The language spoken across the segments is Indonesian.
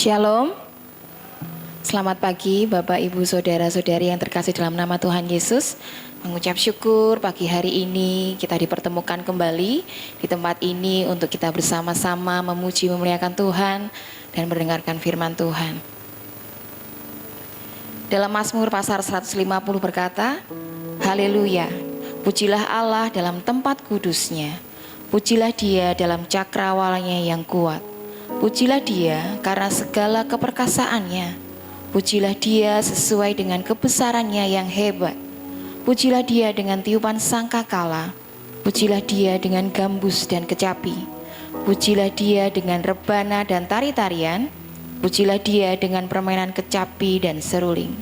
Shalom. Selamat pagi Bapak Ibu Saudara-saudari yang terkasih dalam nama Tuhan Yesus. Mengucap syukur pagi hari ini kita dipertemukan kembali di tempat ini untuk kita bersama-sama memuji memuliakan Tuhan dan mendengarkan firman Tuhan. Dalam Mazmur pasal 150 berkata, Haleluya, pujilah Allah dalam tempat kudusnya, pujilah Dia dalam cakrawalanya yang kuat. Pujilah Dia karena segala keperkasaannya. Pujilah Dia sesuai dengan kebesarannya yang hebat. Pujilah Dia dengan tiupan sangkakala. Pujilah Dia dengan gambus dan kecapi. Pujilah Dia dengan rebana dan tari-tarian. Pujilah Dia dengan permainan kecapi dan seruling.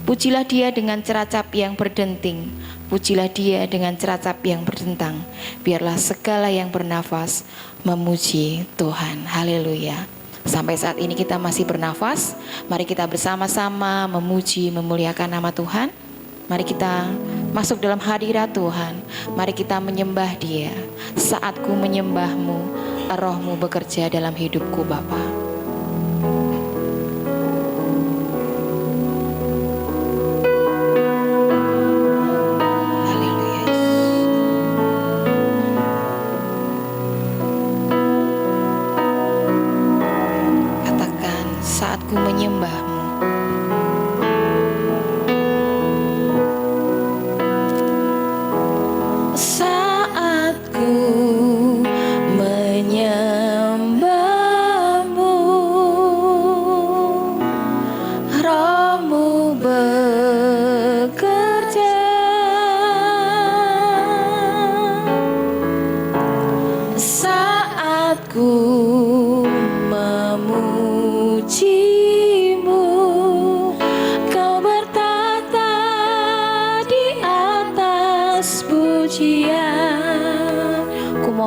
Pujilah Dia dengan ceracap yang berdenting. Pujilah Dia dengan ceracap yang berdentang. Biarlah segala yang bernafas memuji Tuhan. Haleluya. Sampai saat ini kita masih bernafas. Mari kita bersama-sama memuji, memuliakan nama Tuhan. Mari kita masuk dalam hadirat Tuhan. Mari kita menyembah Dia. Saat ku menyembah-Mu, Roh-Mu bekerja dalam hidupku Bapa.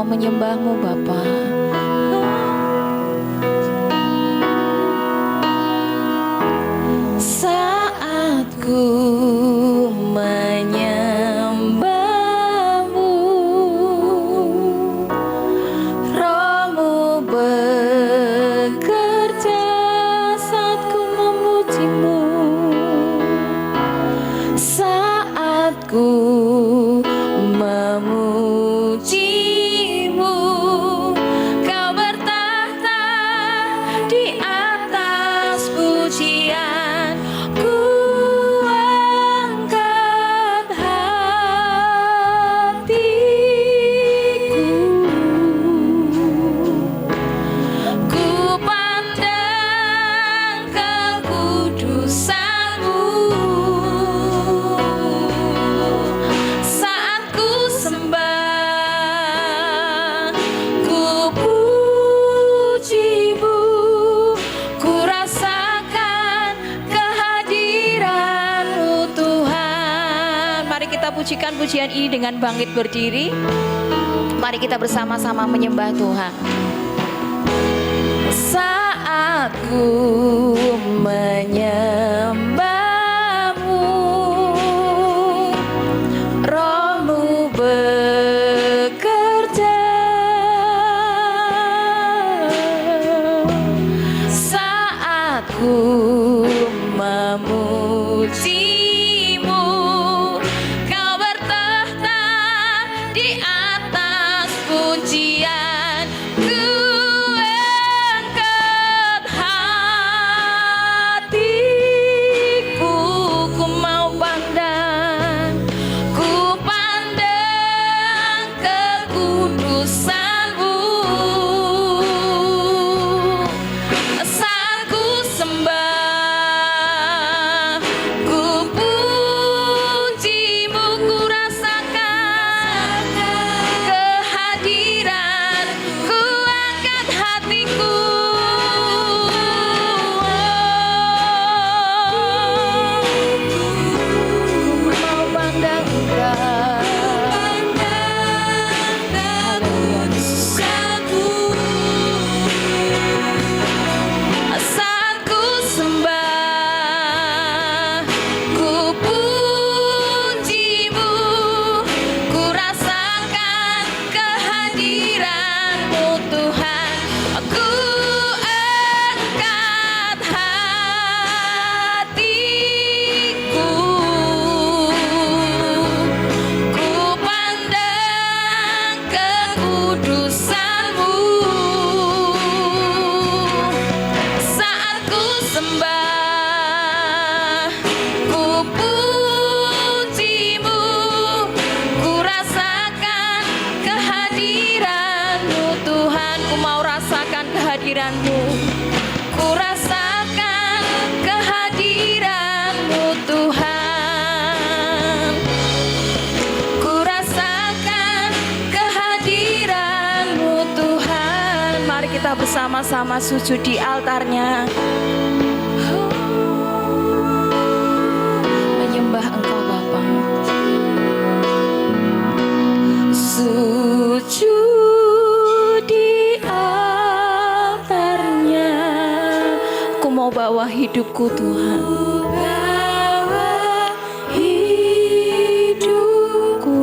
Menyembah-Mu Bapa. Saat ku menyembah-Mu, Roh-Mu bekerja. Saat ku memuji-Mu, saat ku memuji pujikan pujian ini dengan bangkit berdiri. Mari kita bersama-sama menyembah Tuhan. Saat ku menyembah-Mu, Roh-Mu bekerja. Saat ku memuji hatiku, bersama-sama sujud di altarnya, menyembah Engkau Bapa. Sujud di altarnya, aku mau bawa hidupku Tuhan. Bawa hidupku,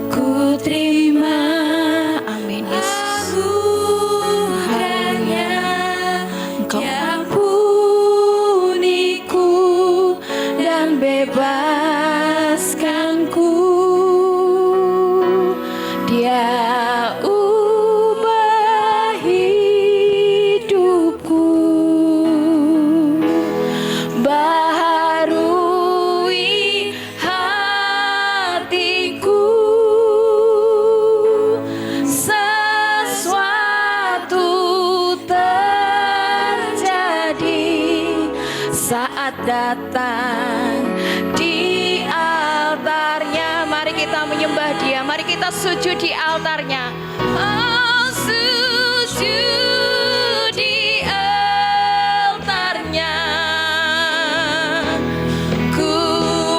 ku terima. Amin Yesus. Haleluya. Engkau ampuniku dan bebaskanku. Dia ubah hidupku, baharui hatiku. Sesuatu terjadi saat datang di altarnya. Mari kita menyembah Dia, mari kita sujud di altarnya. Oh, sujud di altarnya, ku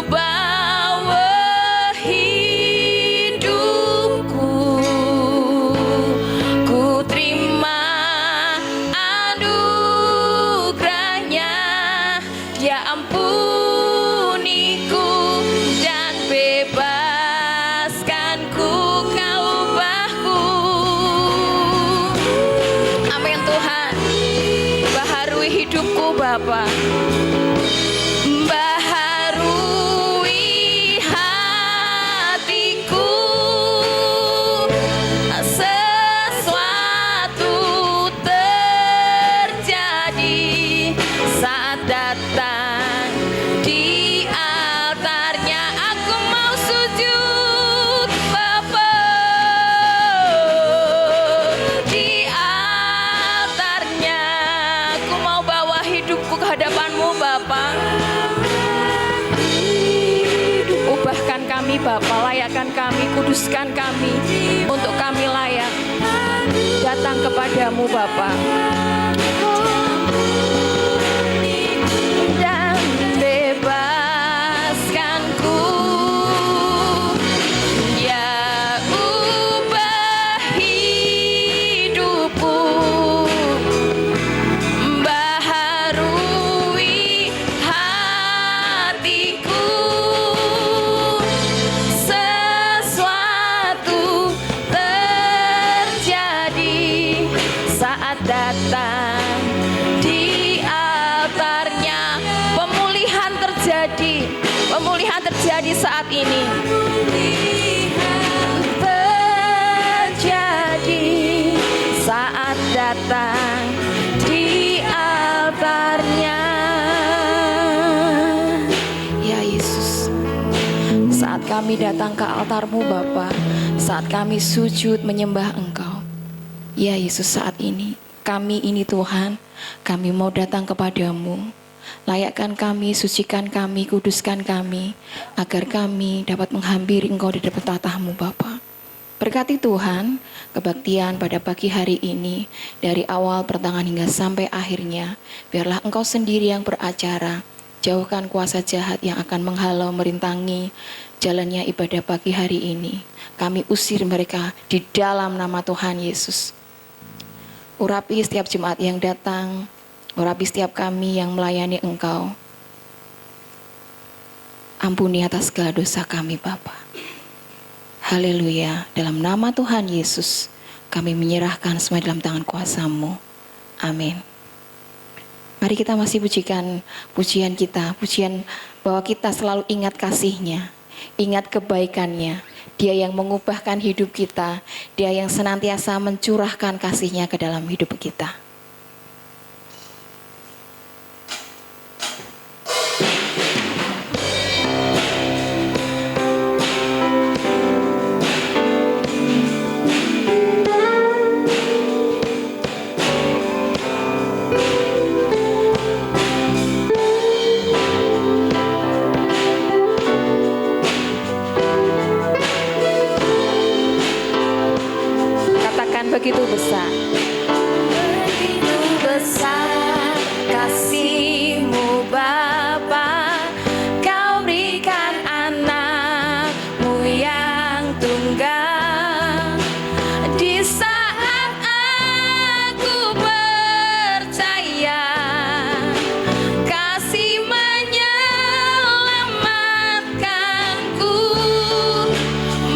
bawa hidupku, ku terima anugerahnya. Dia ampuniku dan bebaskanku, Kau ubahku. Amin Tuhan. Baharui hidupku Bapa, baharui hatiku. Sesuatu terjadi saat datang di altarnya. Aku mau sujud Bapa di altarnya. Aku mau bawa hidupku ke hadapan-Mu Bapa. Ubahkan kami Bapa, layakkan kami, kuduskan kami, untuk kami layak datang kepadamu Bapa. Dan bebaskanku, ya ubah hidupku, baharui hatiku. Sesuatu terjadi saat datang di altarnya. Pemulihan terjadi saat ini. Terjadi saat datang di altarnya. Ya Yesus, saat kami datang ke altar-Mu Bapa, saat kami sujud menyembah Engkau, ya Yesus, saat ini kami ini Tuhan, kami mau datang kepadamu. Layakkan kami, sucikan kami, kuduskan kami, agar kami dapat menghampiri Engkau di depan tahta-Mu Bapa. Berkati Tuhan kebaktian pada pagi hari ini, dari awal pertengahan hingga sampai akhirnya. Biarlah Engkau sendiri yang beracara. Jauhkan kuasa jahat yang akan menghalau, merintangi jalannya ibadah pagi hari ini. Kami usir mereka di dalam nama Tuhan Yesus. Urapi setiap jemaat yang datang, urapi setiap kami yang melayani Engkau. Ampuni atas segala dosa kami Bapa. Haleluya. Dalam nama Tuhan Yesus, kami menyerahkan semua dalam tangan kuasa-Mu. Amin. Mari kita masih pujikan pujian kita, pujian bahwa kita selalu ingat kasih-Nya, ingat kebaikan-Nya. Dia yang mengubahkan hidup kita, Dia yang senantiasa mencurahkan kasih-Nya ke dalam hidup kita. begitu besar. Begitu besar kasih-Mu Bapa, Kau berikan anak-Mu yang tunggal. Di saat aku percaya kasih menyelamatkanku,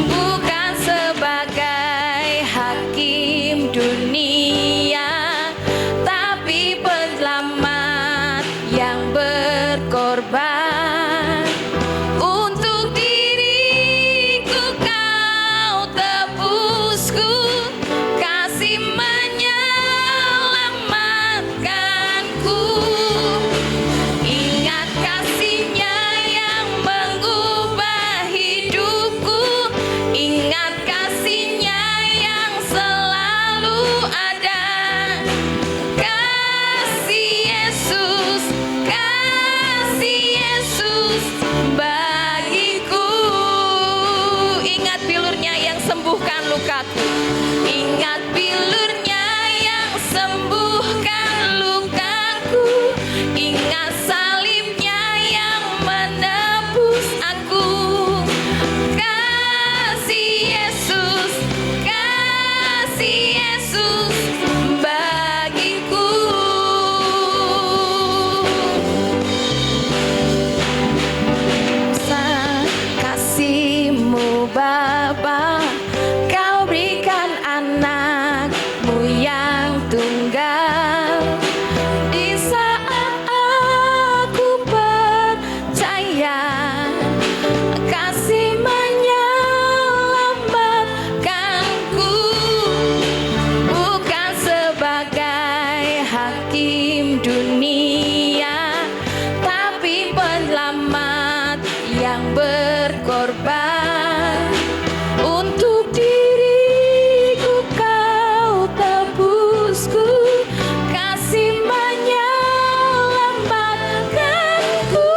bukan sebagai hakim dunia, tapi penyelamat yang berkorban. Untuk diriku Kau tebusku, kasih menyelamatkanku. Ingat kasih-Nya yang mengubah hidupku, ingat kasih-Nya yang selalu ada. Kasih Yesus bagiku. Ingat bilur-Nya yang sembuhkan lukaku, ingat bilur-Nya yang sembuhkan lukaku, ingat salib-Nya yang menebus aku. Kasih Yesus bagiku. Kasih-Mu Bapa, Kau berikan anak-Mu yang tunggal. Di saat aku percaya kasih menyelamatkanku, bukan sebagai hakim dunia, tapi penyelamat yang berkorban. Untuk diriku Kau tebusku, kasih menyelamatkanku.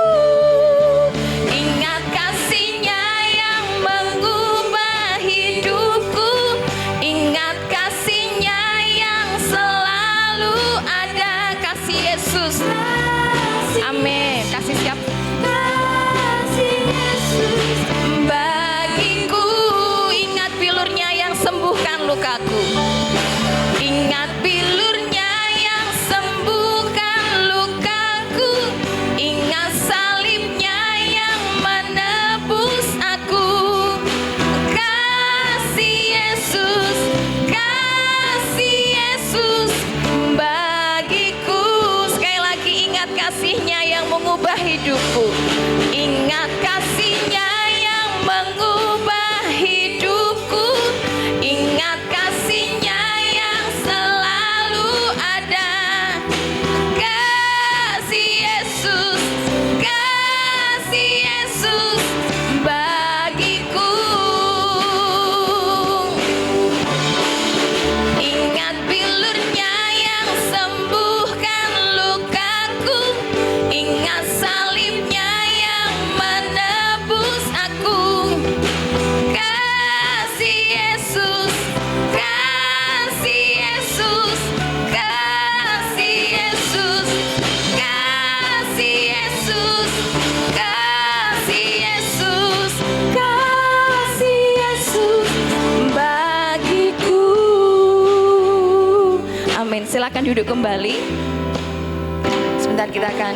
Ingat kasih-Nya yang mengubah hidupku, ingat kasih-Nya yang selalu ada. Kasih Yesus, amin. Kasih siapa? Bagiku. Ingat bilur-Nya yang sembuhkan lukaku, ingat bilur-Nya yang sembuhkan lukaku, ingat salib-Nya yang menebus aku. Kasih Yesus bagiku. Sekali lagi, ingat kasih-Nya yang mengubah hidupku, ingat kasih-Nya yang mengubah hidupku, ingat kasih-Nya yang selalu ada. Kasih Yesus bagiku. Ingat bilur-Nya yang sembuhkan lukaku, ingat salib-Nya yang menebus aku. Kasih Yesus bagiku. Amin. Silakan duduk kembali. Sebentar kita akan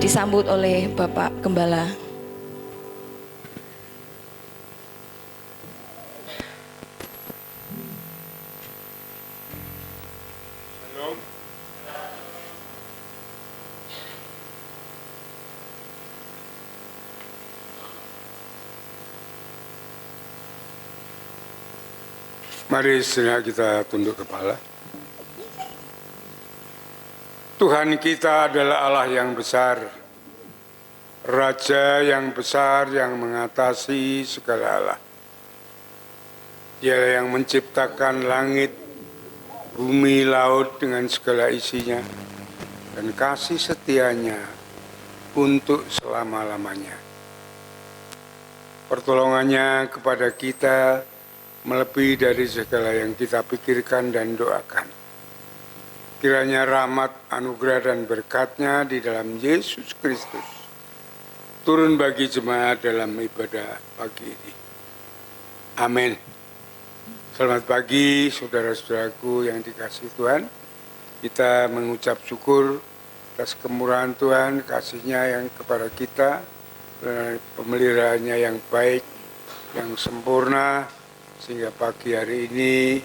disambut oleh Bapak Gembala. Mari sejenak kita tunduk kepala. Tuhan kita adalah Allah yang besar, Raja yang besar yang mengatasi segala Allah. Dialah yang menciptakan langit, bumi, laut dengan segala isinya, dan kasih setianya untuk selama-lamanya. Pertolongannya kepada kita melebihi dari segala yang kita pikirkan dan doakan. Kiranya rahmat, anugerah, dan berkat-Nya di dalam Yesus Kristus turun bagi jemaat dalam ibadah pagi ini. Amin. Selamat pagi saudara-saudaraku yang dikasihi Tuhan. Kita mengucap syukur atas kemurahan Tuhan, kasih-Nya yang kepada kita, pemeliharaannya yang baik, yang sempurna, sehingga pagi hari ini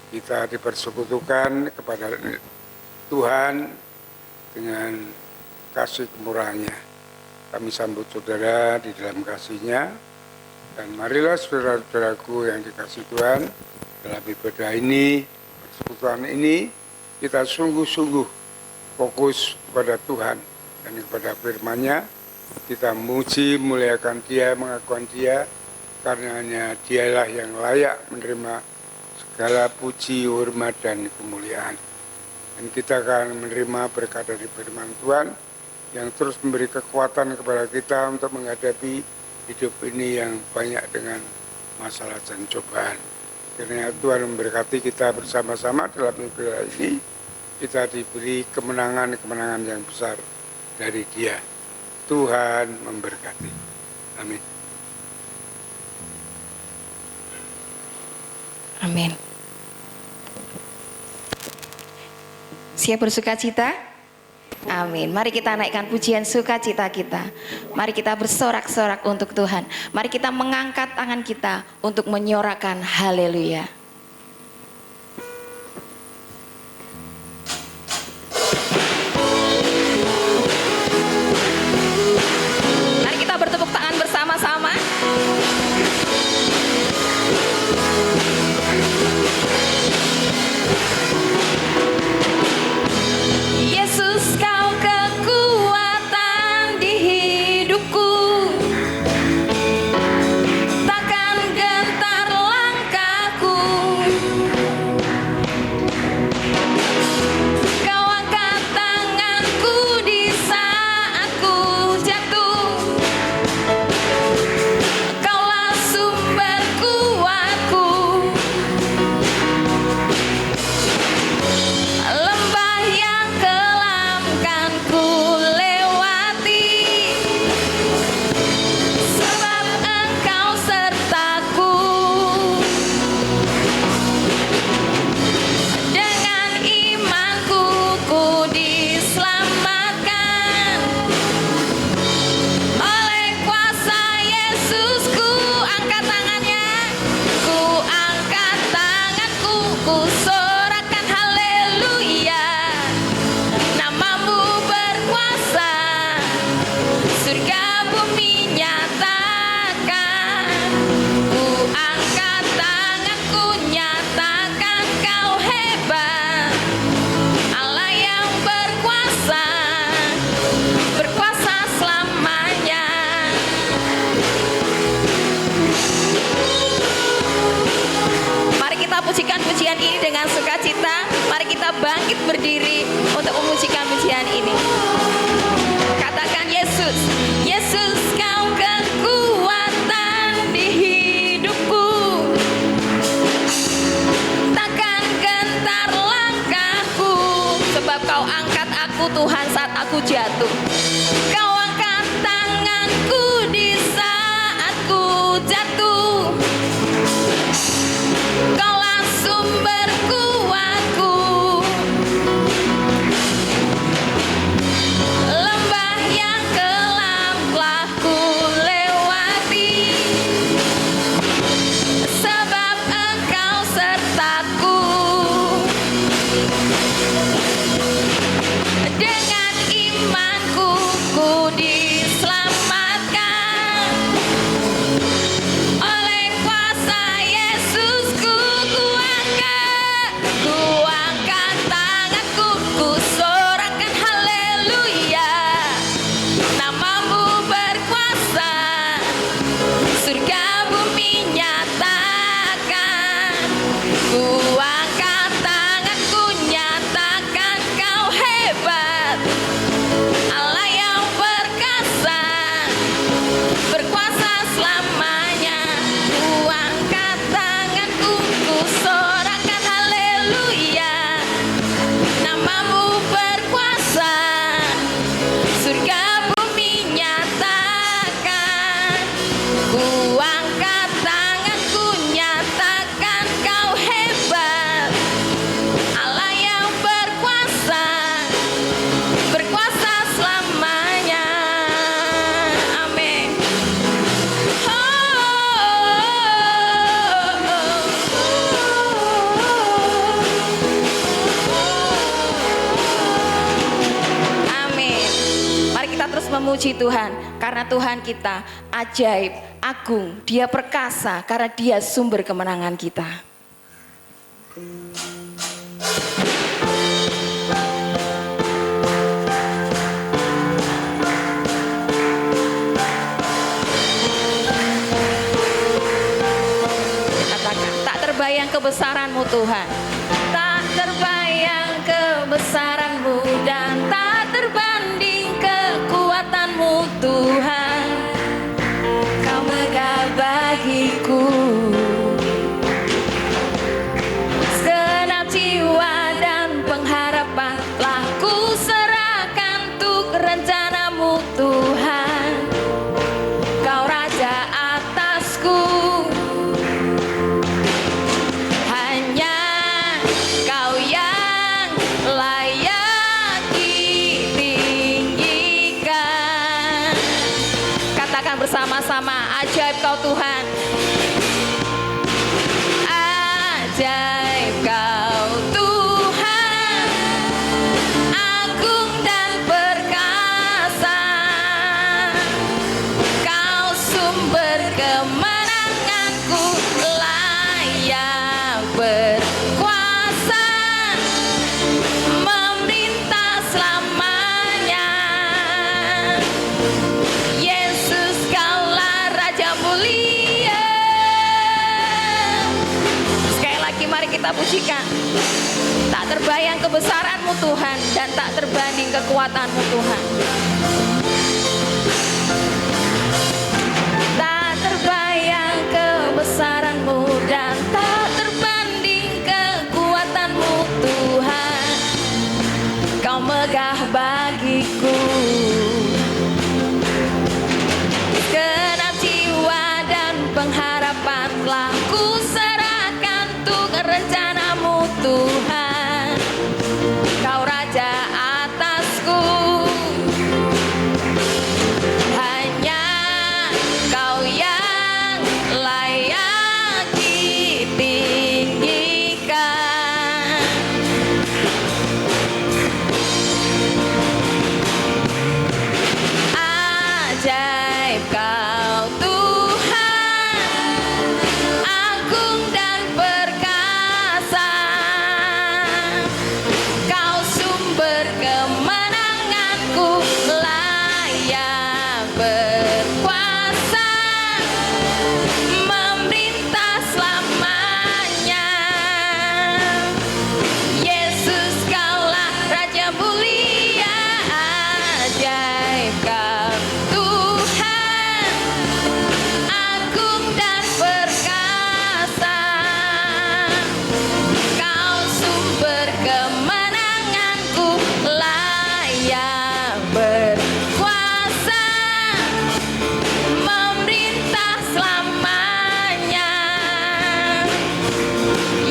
kita dipersekutukan kepada Tuhan dengan kasih kemurahan-Nya. Kami sambut saudara di dalam kasih-Nya, dan marilah saudara-saudaraku yang dikasihi Tuhan, dalam ibadah ini, persekutuan ini, kita sungguh-sungguh fokus kepada Tuhan dan kepada firman-Nya. Kita muji, muliakan Dia, mengakukan Dia, karena hanya Dialah yang layak menerima segala puji, hormat, dan kemuliaan. Dan kita akan menerima berkat dari firman Tuhan yang terus memberi kekuatan kepada kita untuk menghadapi hidup ini yang banyak dengan masalah dan cobaan. Kiranya Tuhan memberkati kita bersama-sama dalam ibadah ini. Kita diberi kemenangan-kemenangan yang besar dari Dia. Tuhan memberkati. Amin. Amin. Siap bersuka cita? Amin. Mari kita naikkan pujian sukacita kita. Mari kita bersorak-sorak untuk Tuhan. Mari kita mengangkat tangan kita untuk menyorakan haleluya. Mari kita bertepuk tangan bersama-sama. Yesus, Kau kekuatan di hidupku, takkan gentar langkahku. Kau angkat tanganku di saat ku jatuh, Kaulah sumber kuatku. Lembah yang kelam kan ku lewati, sebab Engkau sertaku. Dengan imanku ku diselamatkan, oleh kuasa Yesus ku angkat tangannya, ku angkat tanganku, ku sorakan haleluya. Namamu berkuasa, surga bumi nyatakan. Ku angkat tanganku, nyatakan Kau hebat, Allah yang berkuasa, berkuasa selamanya. Mari kita pujikan pujian ini dengan sukacita. Mari kita bangkit berdiri untuk memujikan pujian ini. Katakan Yesus, Yesus, Kau kekuatan di hidupku, takkan gentar langkahku, sebab Kau angkat aku Tuhan saat aku jatuh. Kau angkat tanganku di saat ku jatuh, Kaulah sumber kuatku. Lembah yang kelam telah ku Puji Tuhan, karena Tuhan kita ajaib, agung, Dia perkasa, karena Dia sumber kemenangan kita. Katakan, tak terbayang kebesaran-Mu Tuhan, tak terbayang kebesaran-Mu dan tak terbanding kekuatan-Mu Tuhan. Kau megah bagiku, segenap jiwa dan pengharapan telah ku serahkan untuk rencana-Mu Tuhan. Kau Raja atasku, hanya Kau yang layak ditinggikan. Katakan bersama-sama, ajaib Kau Tuhan, ajaib Kau Tuhan, agung dan perkasa. Kau sumber kemenanganku, layak berkuasa, memerintah selamanya. Yesus, Kaulah Raja mulia. Sekali lagi mari kita pujikan. Tak terbayang kebesaran-Mu Tuhan dan tak terbanding kekuatan-Mu Tuhan. Tak terbayang kebesaran-Mu dan tak terbanding kekuatan-Mu Tuhan. Kau megah bagiku, segenap jiwa dan pengharapan telah ku serahkan untuk rencana-Mu Tuhan. Kau Raja atasku, hanya Kau yang layak ditinggikan. Ajaib Kau Tuhan, agung dan perkasa. Kau sumber kemenanganku, layak berkuasa, memerintah selamanya. Yesus, Kaulah Raja mulia, ajaib Kau Tuhan, agung dan perkasa. Kau sumber kemenanganku, layak berkuasa, memerintah selamanya.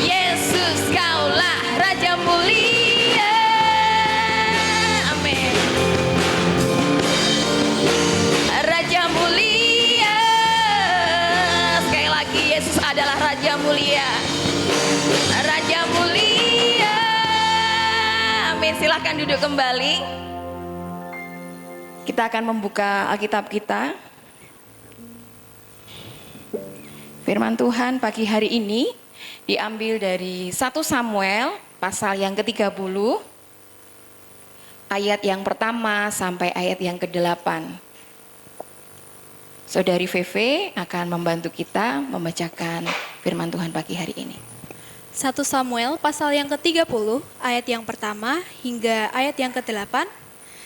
Yesus, Kaulah Raja mulia. Amin. Raja mulia. Sekali lagi, Yesus adalah Raja mulia. Raja mulia. Amin. Silahkan duduk kembali. Kita akan membuka Alkitab kita. Firman Tuhan pagi hari ini diambil dari 1 Samuel pasal yang ke-30, ayat yang pertama sampai ayat yang ke-8. Saudari Veve akan membantu kita membacakan firman Tuhan pagi hari ini. 1 Samuel pasal yang ke-30 ayat yang pertama hingga ayat yang ke-8.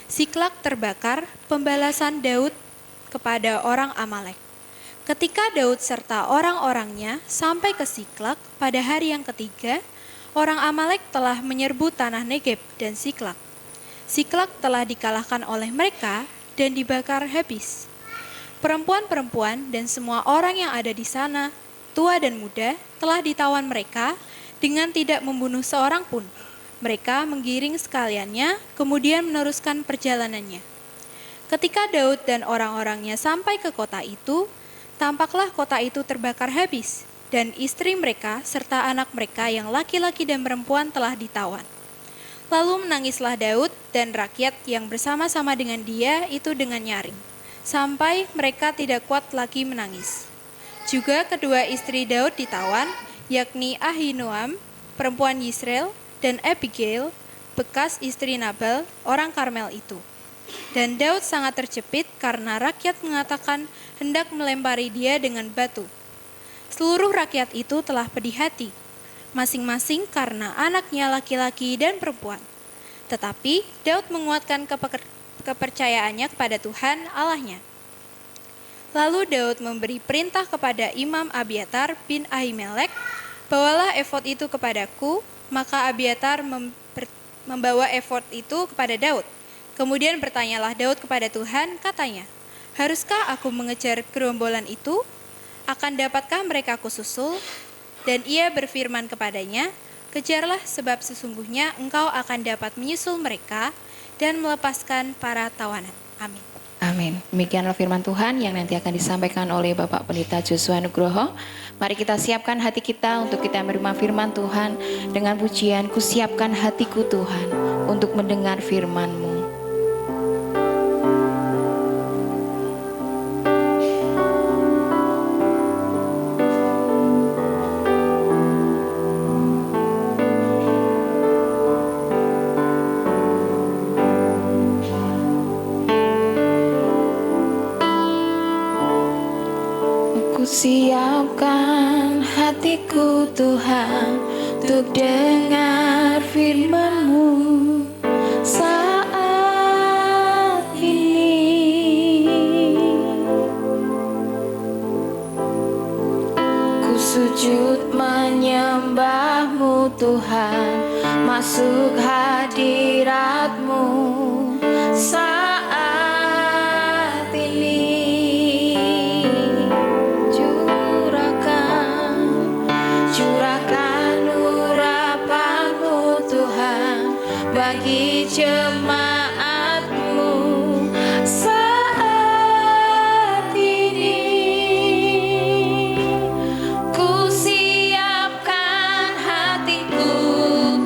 Siklak terbakar, pembalasan Daud kepada orang Amalek. Ketika Daud serta orang-orangnya sampai ke Siklak pada hari yang ketiga, orang Amalek telah menyerbu tanah Negeb dan Siklak. Siklak telah dikalahkan oleh mereka dan dibakar habis. Perempuan-perempuan dan semua orang yang ada di sana, tua dan muda, telah ditawan mereka dengan tidak membunuh seorang pun. Mereka menggiring sekaliannya, kemudian meneruskan perjalanannya. Ketika Daud dan orang-orangnya sampai ke kota itu, tampaklah kota itu terbakar habis, dan istri mereka serta anak mereka yang laki-laki dan perempuan telah ditawan. Lalu menangislah Daud dan rakyat yang bersama-sama dengan dia itu dengan nyaring, sampai mereka tidak kuat lagi menangis. Juga kedua istri Daud ditawan, yakni Ahinoam, perempuan Yisrael, dan Abigail, bekas istri Nabal, orang Karmel itu. Dan Daud sangat terjepit karena rakyat mengatakan hendak melempari dia dengan batu. Seluruh rakyat itu telah pedih hati, masing-masing karena anaknya laki-laki dan perempuan. Tetapi Daud menguatkan kepercayaannya kepada Tuhan Allahnya. Lalu Daud memberi perintah kepada Imam Abiatar bin Ahimelek, "Bawalah efod itu kepadaku." Maka Abiatar membawa efod itu kepada Daud. Kemudian bertanyalah Daud kepada Tuhan, katanya, "Haruskah aku mengejar gerombolan itu? Akan dapatkah mereka kususul?" Dan ia berfirman kepadanya, "Kejarlah, sebab sesungguhnya engkau akan dapat menyusul mereka dan melepaskan para tawanan." Amin. Amin. Demikianlah firman Tuhan yang nanti akan disampaikan oleh Bapak Pendeta Joshua Nugroho. Mari kita siapkan hati kita untuk kita menerima firman Tuhan dengan pujian, "Ku siapkan hatiku Tuhan untuk mendengar firman-Mu." Siapkan hatiku Tuhan untuk dengar firman-Mu saat ini. Ku sujud menyembah-Mu Tuhan, masuk hadirat-Mu saat ini. Bagi jemaat-Mu saat ini, ku siapkan hatiku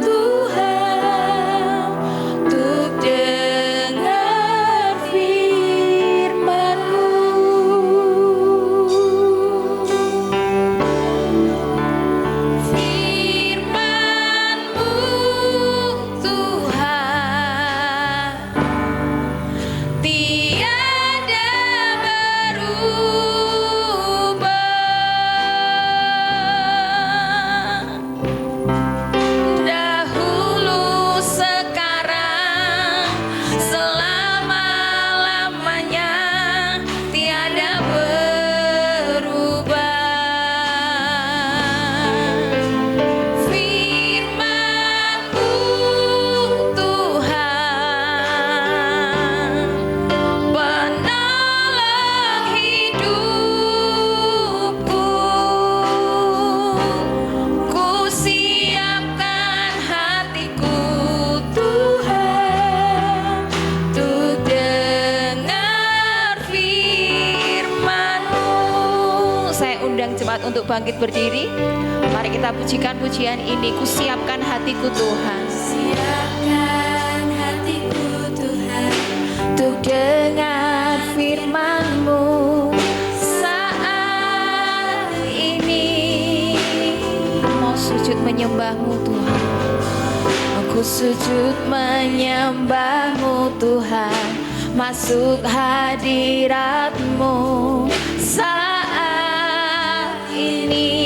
Tuhan untuk dengar firman-Mu. Untuk bangkit berdiri, mari kita pujikan pujian ini. Ku siapkan hatiku Tuhan, siapkan hatiku Tuhan untuk dengar firman-Mu saat ini. Mau sujud menyembah-Mu Tuhan, aku sujud menyembah-Mu Tuhan, masuk hadirat-Mu saat ini.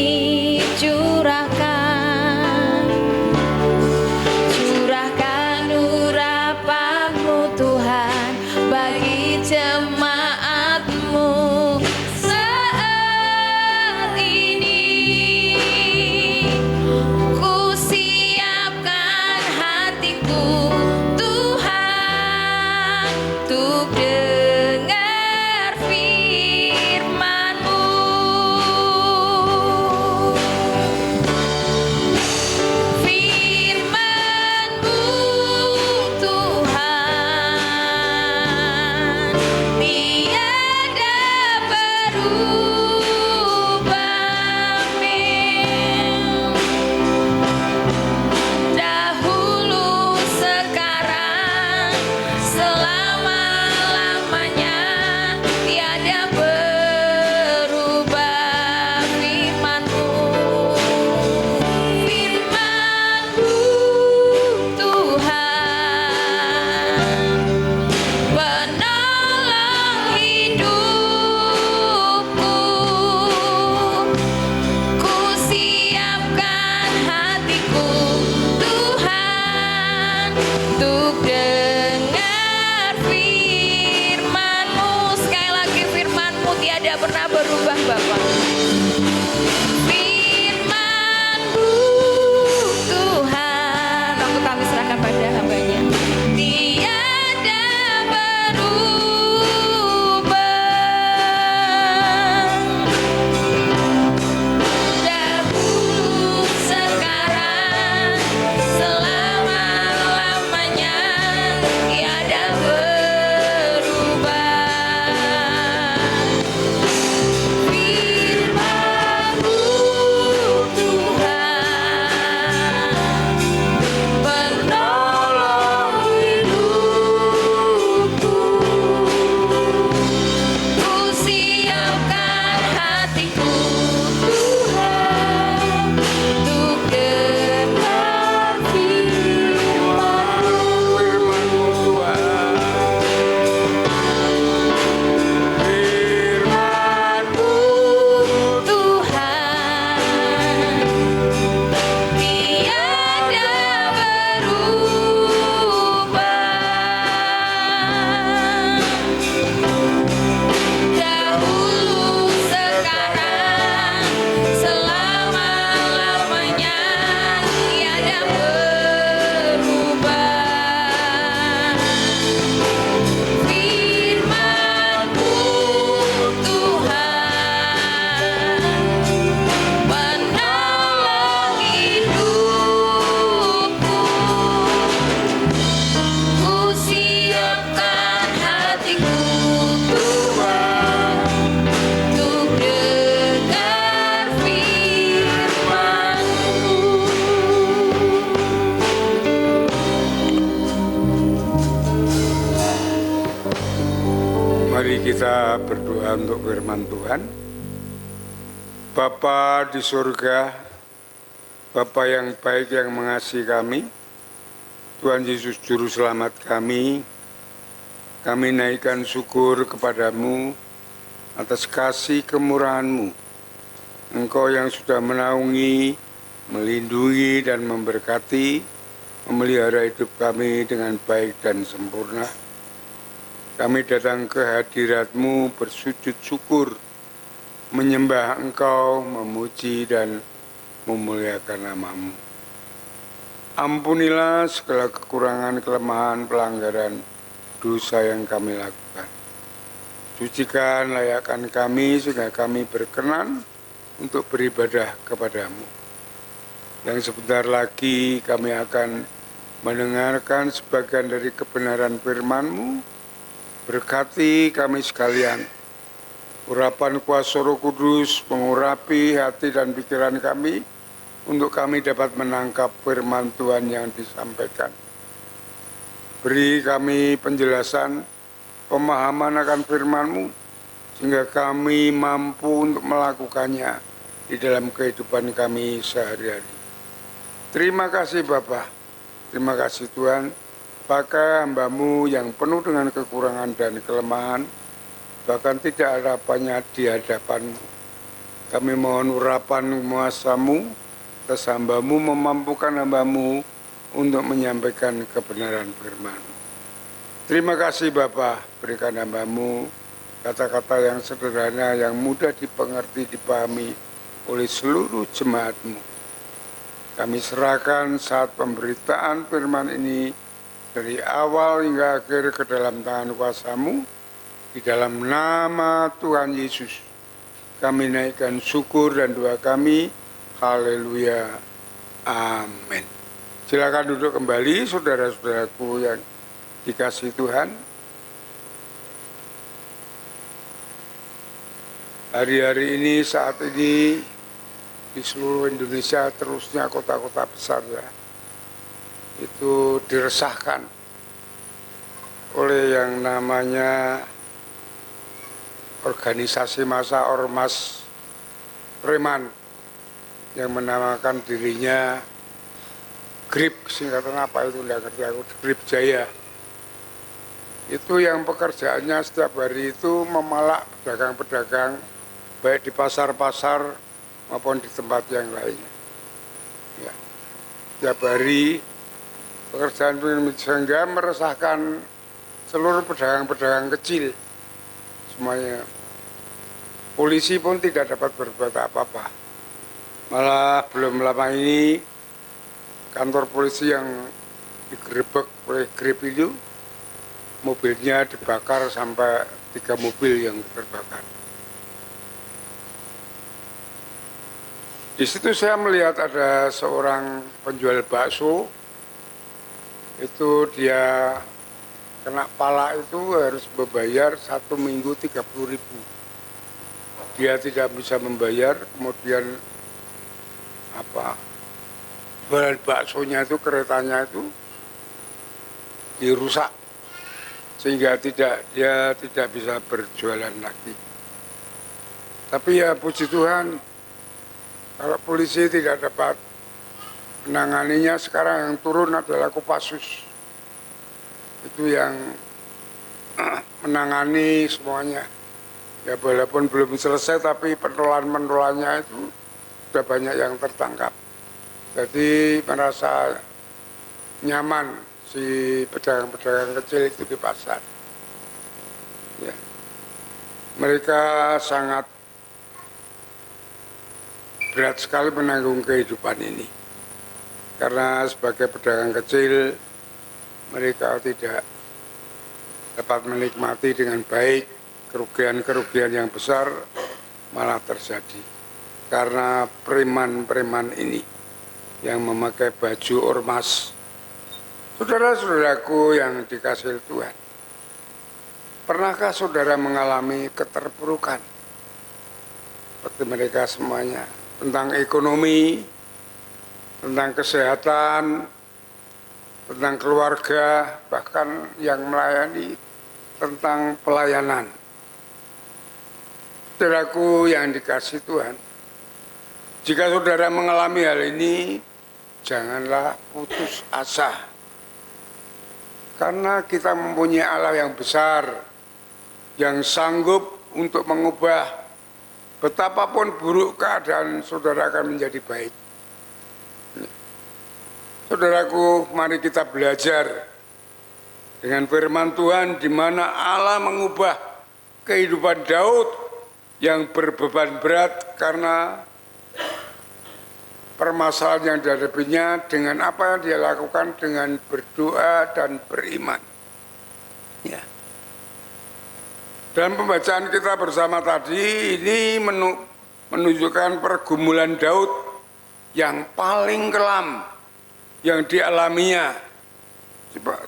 Curahkan urapan-Mu Tuhan bagi jemaat-Mu saat ini. Ku siapkan hatiku Tuhan untuk dengar firman-Mu. tidak pernah berubah Bapa. Firman-Mu Tuhan, waktu kami serahkan pada hamba-Nya, tiada berubah. Dahulu, sekarang, selama-lamanya, tiada berubah. Firman-Mu Tuhan, penolong hidupku. Ku siapkan hatiku Tuhan, untuk dengar firman-Mu. Firman-Mu Tuhan, Firman-Mu Tuhan, tiada berubah. Dahulu, sekarang, selama-lamanya, tiada berubah. Firman-Mu Tuhan, penolong hidupku. Ku siapkan hatiku Tuhan, untuk dengar firman-Mu. Mari kita berdoa untuk firman Tuhan. Bapa di surga, Bapa yang baik yang mengasihi kami, Tuhan Yesus Juru Selamat kami naikkan syukur kepadamu atas kasih kemurahan-Mu. Engkau yang sudah menaungi, melindungi dan memberkati, memelihara hidup kami dengan baik dan sempurna. Kami datang ke hadirat-Mu bersujud syukur, menyembah Engkau, memuji dan memuliakan nama-Mu. Ampunilah segala kekurangan, kelemahan, pelanggaran, dosa yang kami lakukan. Sucikan, layakkan kami sehingga kami berkenan untuk beribadah kepadamu. Yang sebentar lagi kami akan mendengarkan sebagian dari kebenaran firman-Mu. Berkati kami sekalian. Urapan kuasa Roh Kudus mengurapi hati dan pikiran kami untuk kami dapat menangkap firman Tuhan yang disampaikan. Beri kami penjelasan, pemahaman akan firman-Mu, sehingga kami mampu untuk melakukannya di dalam kehidupan kami sehari-hari. Terima kasih Bapa, terima kasih Tuhan. Pakai hamba-Mu yang penuh dengan kekurangan dan kelemahan, bahkan tidak ada apanya di hadapan-Mu. Kami mohon urapan kuasa-Mu atas hamba-Mu, memampukan hamba-Mu untuk menyampaikan kebenaran firman-Mu. Terima kasih Bapa, berikan hamba-Mu kata-kata yang sederhana, yang mudah dipengerti, dipahami oleh seluruh jemaat-Mu. Kami serahkan saat pemberitaan firman ini dari awal hingga akhir ke dalam tangan kuasa-Mu. Di dalam nama Tuhan Yesus, kami naikkan syukur dan doa kami. Haleluya. Amin. Silakan duduk kembali saudara-saudaraku yang dikasihi Tuhan. Hari-hari ini, saat ini, di seluruh Indonesia, terusnya kota-kota besar ya, itu diresahkan oleh yang namanya organisasi massa ormas preman yang menamakan dirinya GRIP, singkatan apa itu enggak ngerti aku, GRIP Jaya. Itu yang pekerjaannya setiap hari itu memalak pedagang-pedagang baik di pasar-pasar maupun di tempat yang lainnya. Ya. Setiap hari pekerjaan sehingga meresahkan seluruh pedagang-pedagang kecil semuanya. Polisi pun tidak dapat berbuat apa-apa. Malah belum lama ini kantor polisi yang digerebek oleh Grab itu, mobilnya dibakar sampai 3 mobil yang terbakar. Di situ saya melihat ada seorang penjual bakso, itu dia kena pala itu harus membayar 1 minggu 30.000. Dia tidak bisa membayar, kemudian jualan baksonya itu, keretanya itu dirusak sehingga dia tidak bisa berjualan lagi. Tapi ya puji Tuhan, kalau polisi tidak dapat menanganinya, sekarang yang turun adalah Kopassus. Itu yang menangani semuanya. Ya walaupun belum selesai, tapi pentolan-pentolannya itu sudah banyak yang tertangkap. Jadi merasa nyaman si pedagang-pedagang kecil itu di pasar. Ya. Mereka sangat berat sekali menanggung kehidupan ini. Karena sebagai pedagang kecil, mereka tidak dapat menikmati dengan baik, kerugian-kerugian yang besar malah terjadi. Karena preman-preman ini yang memakai baju ormas. Saudara-saudaraku yang dikasihi Tuhan, pernahkah saudara mengalami keterpurukan seperti mereka semuanya? Tentang ekonomi, tentang kesehatan, tentang keluarga, bahkan yang melayani tentang pelayanan. Saudaraku yang dikasihi Tuhan, jika saudara mengalami hal ini, janganlah putus asa. Karena kita mempunyai Allah yang besar, yang sanggup untuk mengubah betapapun buruk keadaan saudara akan menjadi baik. Saudaraku, mari kita belajar dengan firman Tuhan di mana Allah mengubah kehidupan Daud yang berbeban berat karena permasalahan yang dihadapinya, dengan apa yang dia lakukan, dengan berdoa dan beriman. Ya. Dan pembacaan kita bersama tadi ini menunjukkan pergumulan Daud yang paling kelam yang dialaminya.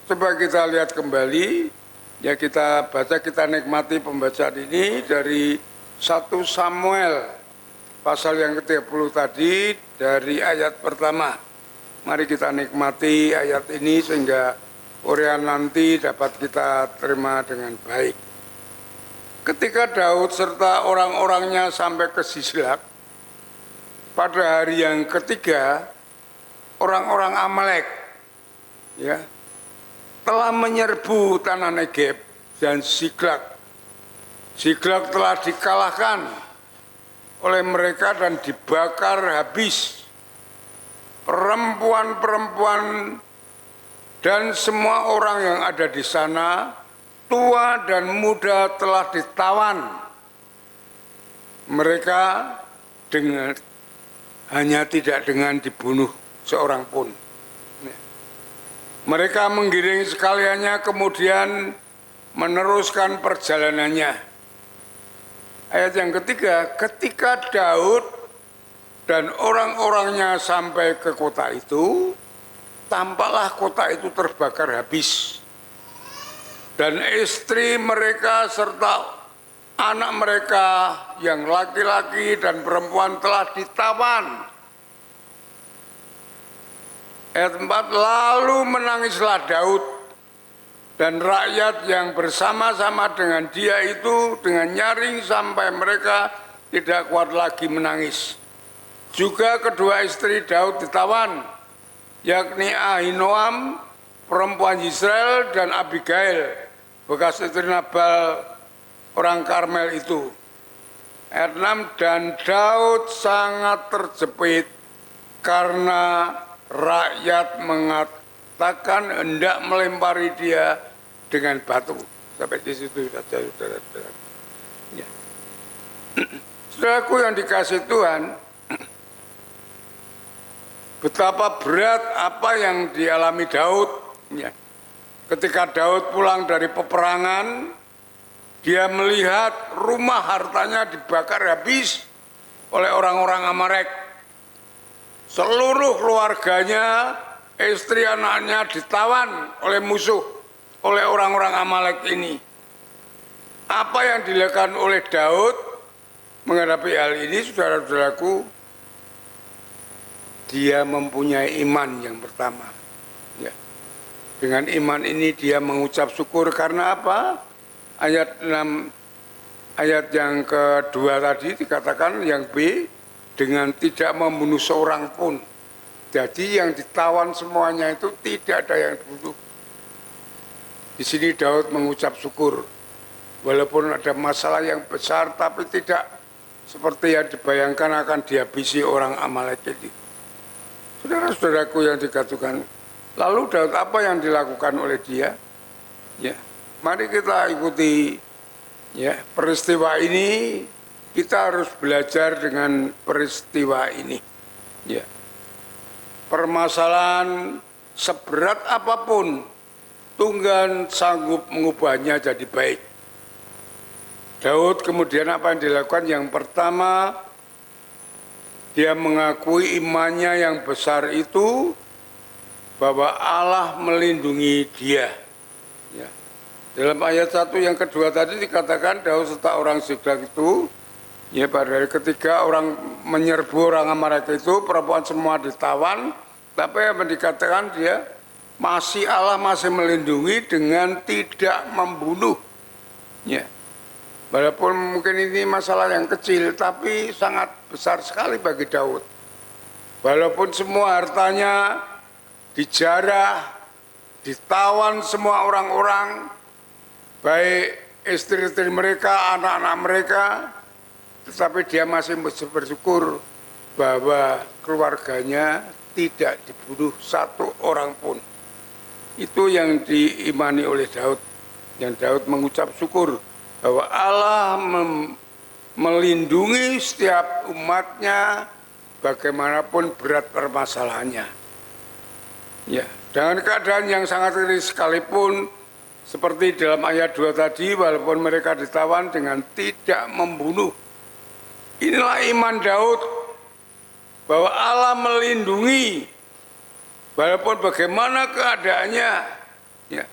Coba kita lihat kembali, ya kita baca, kita nikmati pembacaan ini dari 1 Samuel pasal yang ke-30 tadi dari ayat pertama. Mari kita nikmati ayat ini sehingga uraian nanti dapat kita terima dengan baik. Ketika Daud serta orang-orangnya sampai ke Sislak, pada hari yang ketiga, orang-orang Amalek ya, telah menyerbu tanah Negeb dan Siklak. Siklak telah dikalahkan oleh mereka dan dibakar habis. Perempuan-perempuan dan semua orang yang ada di sana, tua dan muda, telah ditawan. Mereka hanya tidak dengan dibunuh seorang pun. Mereka menggiring sekaliannya kemudian meneruskan perjalanannya. Ayat yang ketiga, ketika Daud dan orang-orangnya sampai ke kota itu, tampaklah kota itu terbakar habis. Dan istri mereka serta anak mereka yang laki-laki dan perempuan telah ditawan. Ayat 4, lalu menangislah Daud dan rakyat yang bersama-sama dengan dia itu dengan nyaring sampai mereka tidak kuat lagi menangis. Juga kedua istri Daud ditawan, yakni Ahinoam, perempuan Israel, dan Abigail, bekas istri Nabal orang Karmel itu. Ayat 6, dan Daud sangat terjepit karena rakyat mengatakan hendak melempari dia dengan batu. Sampai di situ saja, saudara-saudara. Ya. Saudaraku yang dikasih Tuhan, betapa berat apa yang dialami Daud. Ya. Ketika Daud pulang dari peperangan, dia melihat rumah hartanya dibakar habis oleh orang-orang Amalek. Seluruh keluarganya, istri anaknya ditawan oleh musuh, oleh orang-orang Amalek ini. Apa yang dilakukan oleh Daud menghadapi hal ini, saudara-saudaraku, dia mempunyai iman yang pertama. Ya. Dengan iman ini dia mengucap syukur karena apa? Ayat 6, ayat yang kedua tadi dikatakan yang B, dengan tidak membunuh seorang pun. Jadi yang ditawan semuanya itu tidak ada yang dibunuh. Di sini Daud mengucap syukur. Walaupun ada masalah yang besar tapi tidak seperti yang dibayangkan akan dihabisi orang Amalek ini. Saudara-saudaraku yang dikatakan, lalu Daud apa yang dilakukan oleh dia? Ya, mari kita ikuti ya peristiwa ini. Kita harus belajar dengan peristiwa ini. Ya, permasalahan seberat apapun, Tuhan sanggup mengubahnya jadi baik. Daud kemudian apa yang dilakukan? Yang pertama, dia mengakui imannya yang besar itu bahwa Allah melindungi dia. Ya. Dalam ayat 1 yang kedua tadi dikatakan Daud serta orang Ziklag itu, ya pada hari ketiga orang menyerbu orang Amalek itu, perempuan semua ditawan, tapi yang dikatakan dia Allah masih melindungi dengan tidak membunuh. Ya. Walaupun mungkin ini masalah yang kecil, tapi sangat besar sekali bagi Daud. Walaupun semua hartanya dijarah, ditawan semua orang-orang, baik istri-istri mereka, anak-anak mereka, tetapi dia masih bersyukur bahwa keluarganya tidak dibunuh satu orang pun. Itu yang diimani oleh Daud. Yang Daud mengucap syukur bahwa Allah melindungi setiap umatnya bagaimanapun berat permasalahannya. Ya, dengan keadaan yang sangat kritis sekalipun, seperti dalam ayat 2 tadi, walaupun mereka ditawan dengan tidak membunuh. Inilah iman Daud, bahwa Allah melindungi, walaupun bagaimana keadaannya, ya.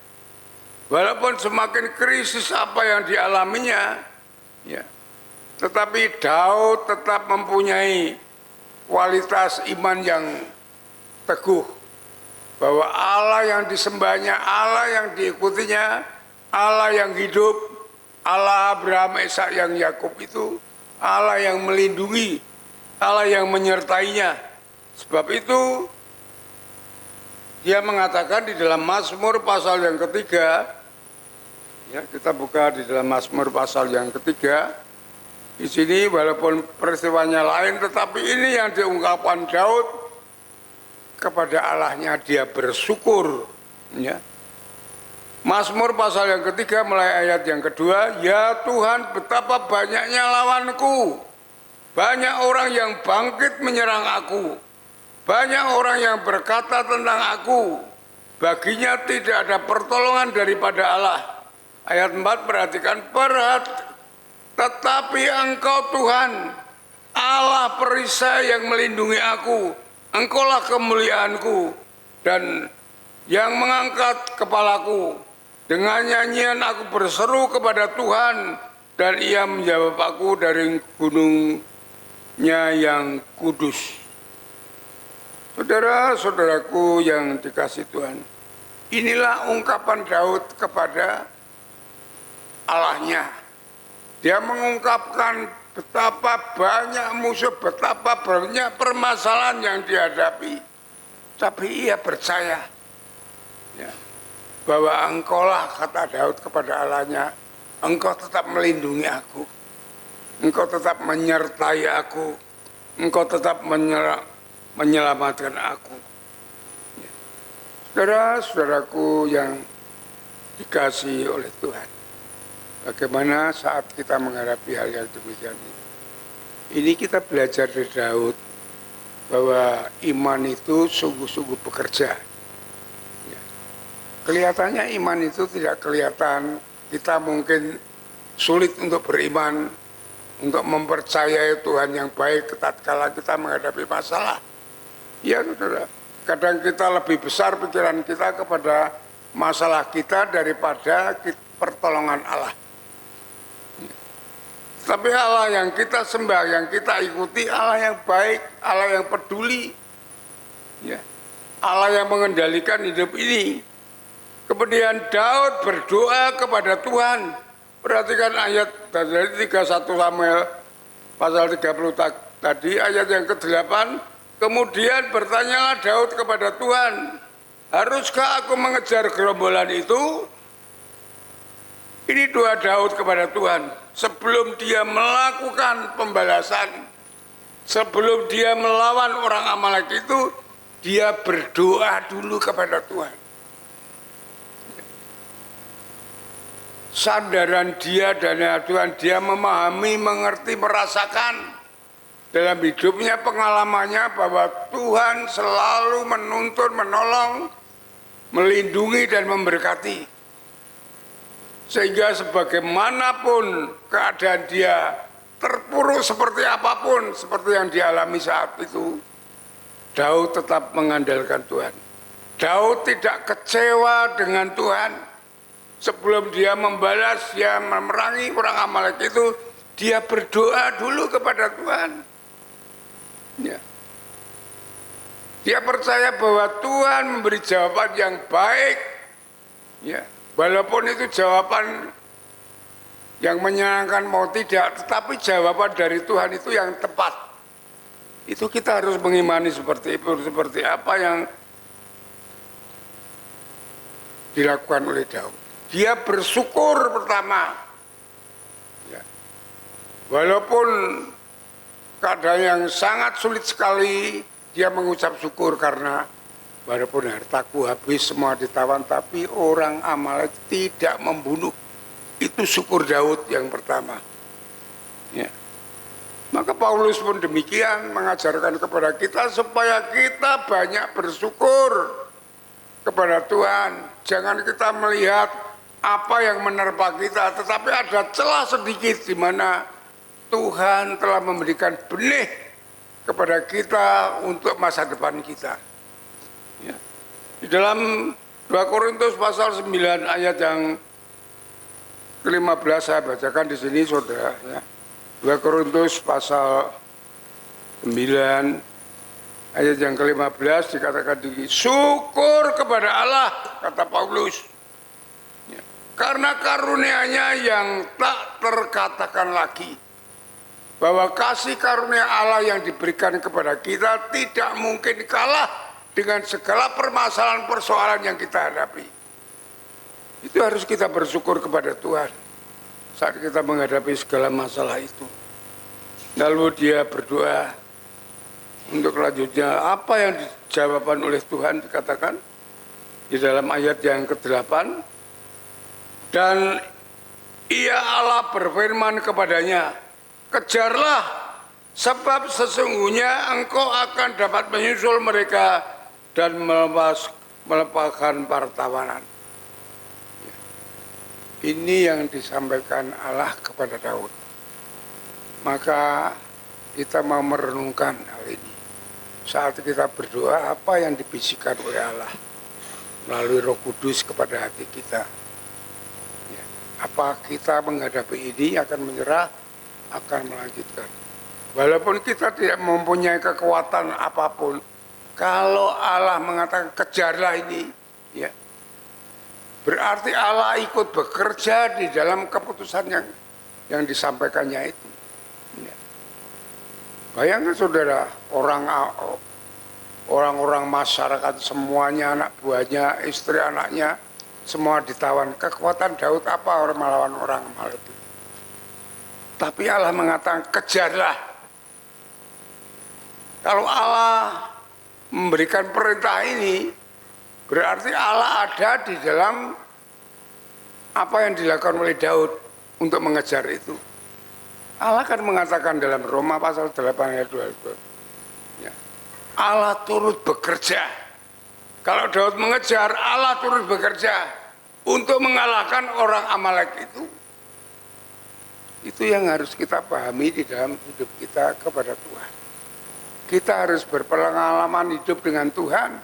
Walaupun semakin krisis apa yang dialaminya, ya, tetapi Daud tetap mempunyai kualitas iman yang teguh. Bahwa Allah yang disembahnya, Allah yang diikutinya, Allah yang hidup, Allah Abraham, Ishak, yang Yakub itu, Allah yang melindungi, Allah yang menyertainya. Sebab itu, dia mengatakan di dalam Mazmur pasal yang ketiga, ya kita buka di dalam Mazmur pasal yang ketiga, di sini walaupun peristiwanya lain, tetapi ini yang diungkapkan Daud kepada Allahnya, dia bersyukur. Ya. Mazmur pasal yang ketiga mulai ayat yang kedua, ya Tuhan betapa banyaknya lawanku, banyak orang yang bangkit menyerang aku. Banyak orang yang berkata tentang aku, baginya tidak ada pertolongan daripada Allah. Ayat 4 perhatikan, tetapi Engkau Tuhan, Allah perisai yang melindungi aku, Engkaulah kemuliaanku dan yang mengangkat kepalaku. Dengan nyanyian aku berseru kepada Tuhan dan Ia menjawab aku dari gunungnya yang kudus. Saudara-saudaraku yang dikasih Tuhan, inilah ungkapan Daud kepada Allahnya. Dia mengungkapkan betapa banyak musuh, betapa banyak permasalahan yang dihadapi. Tapi ia percaya ya, bahwa Engkaulah, kata Daud kepada Allahnya, Engkau tetap melindungi aku, Engkau tetap menyertai aku, Engkau tetap menyelamatkan aku. Ya. Saudara-saudaraku yang dikasihi oleh Tuhan, bagaimana saat kita menghadapi hal yang demikian ini? Ini kita belajar dari Daud bahwa iman itu sungguh-sungguh bekerja. Ya. Kelihatannya iman itu tidak kelihatan, kita mungkin sulit untuk beriman, untuk mempercayai Tuhan yang baik tatkala kita menghadapi masalah. Ya saudara, kadang kita lebih besar pikiran kita kepada masalah kita daripada pertolongan Allah. Tapi Allah yang kita sembah, yang kita ikuti, Allah yang baik, Allah yang peduli, ya, Allah yang mengendalikan hidup ini. Kemudian Daud berdoa kepada Tuhan. Perhatikan ayat dari 31 Samuel pasal 30 tadi, ayat yang ke-8. Kemudian bertanyalah Daud kepada Tuhan, haruskah aku mengejar gerombolan itu? Ini doa Daud kepada Tuhan sebelum dia melakukan pembalasan, sebelum dia melawan orang Amalek itu, dia berdoa dulu kepada Tuhan. Sandaran dia dan Tuhan, dia memahami, mengerti, merasakan dalam hidupnya, pengalamannya bahwa Tuhan selalu menuntun, menolong, melindungi dan memberkati. Sehingga sebagaimanapun keadaan dia terpuruk seperti apapun, seperti yang dialami saat itu, Daud tetap mengandalkan Tuhan. Daud tidak kecewa dengan Tuhan. Sebelum dia membalas, dia memerangi orang Amalek itu, dia berdoa dulu kepada Tuhan. Ya. Dia percaya bahwa Tuhan memberi jawaban yang baik. Ya. Walaupun itu jawaban yang menyenangkan mau tidak, tetapi jawaban dari Tuhan itu yang tepat. Itu kita harus mengimani seperti itu, seperti apa yang dilakukan oleh Daud. Dia bersyukur pertama. Ya. Walaupun keadaan yang sangat sulit sekali, dia mengucap syukur karena walaupun hartaku habis semua ditawan, tapi orang Amalek tidak membunuh. Itu syukur Daud yang pertama. Ya. Maka Paulus pun demikian mengajarkan kepada kita supaya kita banyak bersyukur kepada Tuhan. Jangan kita melihat apa yang menerpa kita, tetapi ada celah sedikit di mana Tuhan telah memberikan benih kepada kita untuk masa depan kita. Ya. Di dalam 2 Korintus pasal 9 ayat yang ke-15 saya bacakan di sini saudara. Ya. 2 Korintus pasal 9 ayat yang ke-15 dikatakan di syukur kepada Allah, kata Paulus. Ya. Karena karunia-Nya yang tak terkatakan lagi. Bahwa kasih karunia Allah yang diberikan kepada kita tidak mungkin kalah dengan segala permasalahan persoalan yang kita hadapi. Itu harus kita bersyukur kepada Tuhan saat kita menghadapi segala masalah itu. Lalu dia berdoa untuk selanjutnya, apa yang dijawaban oleh Tuhan dikatakan di dalam ayat yang ke-8. Dan ia Allah berfirman kepadanya, kejarlah, sebab sesungguhnya engkau akan dapat menyusul mereka dan melepaskan pertawanan. Ya. Ini yang disampaikan Allah kepada Daud. Maka kita mau merenungkan hal ini. Saat kita berdoa, apa yang dibisikkan oleh Allah melalui Roh Kudus kepada hati kita. Ya. Apa kita menghadapi ini akan menyerah, akan melanjutkan. Walaupun kita tidak mempunyai kekuatan apapun, kalau Allah mengatakan kejarlah ini, ya, berarti Allah ikut bekerja di dalam keputusan yang disampaikannya itu. Ya. Bayangkan saudara, orang-orang masyarakat semuanya, anak buahnya, istri anaknya, semua ditawan. Kekuatan Daud apa orang melawan orang Amalek itu? Tapi Allah mengatakan kejarlah. Kalau Allah memberikan perintah ini, berarti Allah ada di dalam apa yang dilakukan oleh Daud untuk mengejar itu. Allah kan mengatakan dalam Roma pasal 8 ayat 22, ya, Allah turut bekerja. Kalau Daud mengejar, Allah turut bekerja untuk mengalahkan orang Amalek itu. Itu yang harus kita pahami di dalam hidup kita kepada Tuhan. Kita harus berpengalaman hidup dengan Tuhan.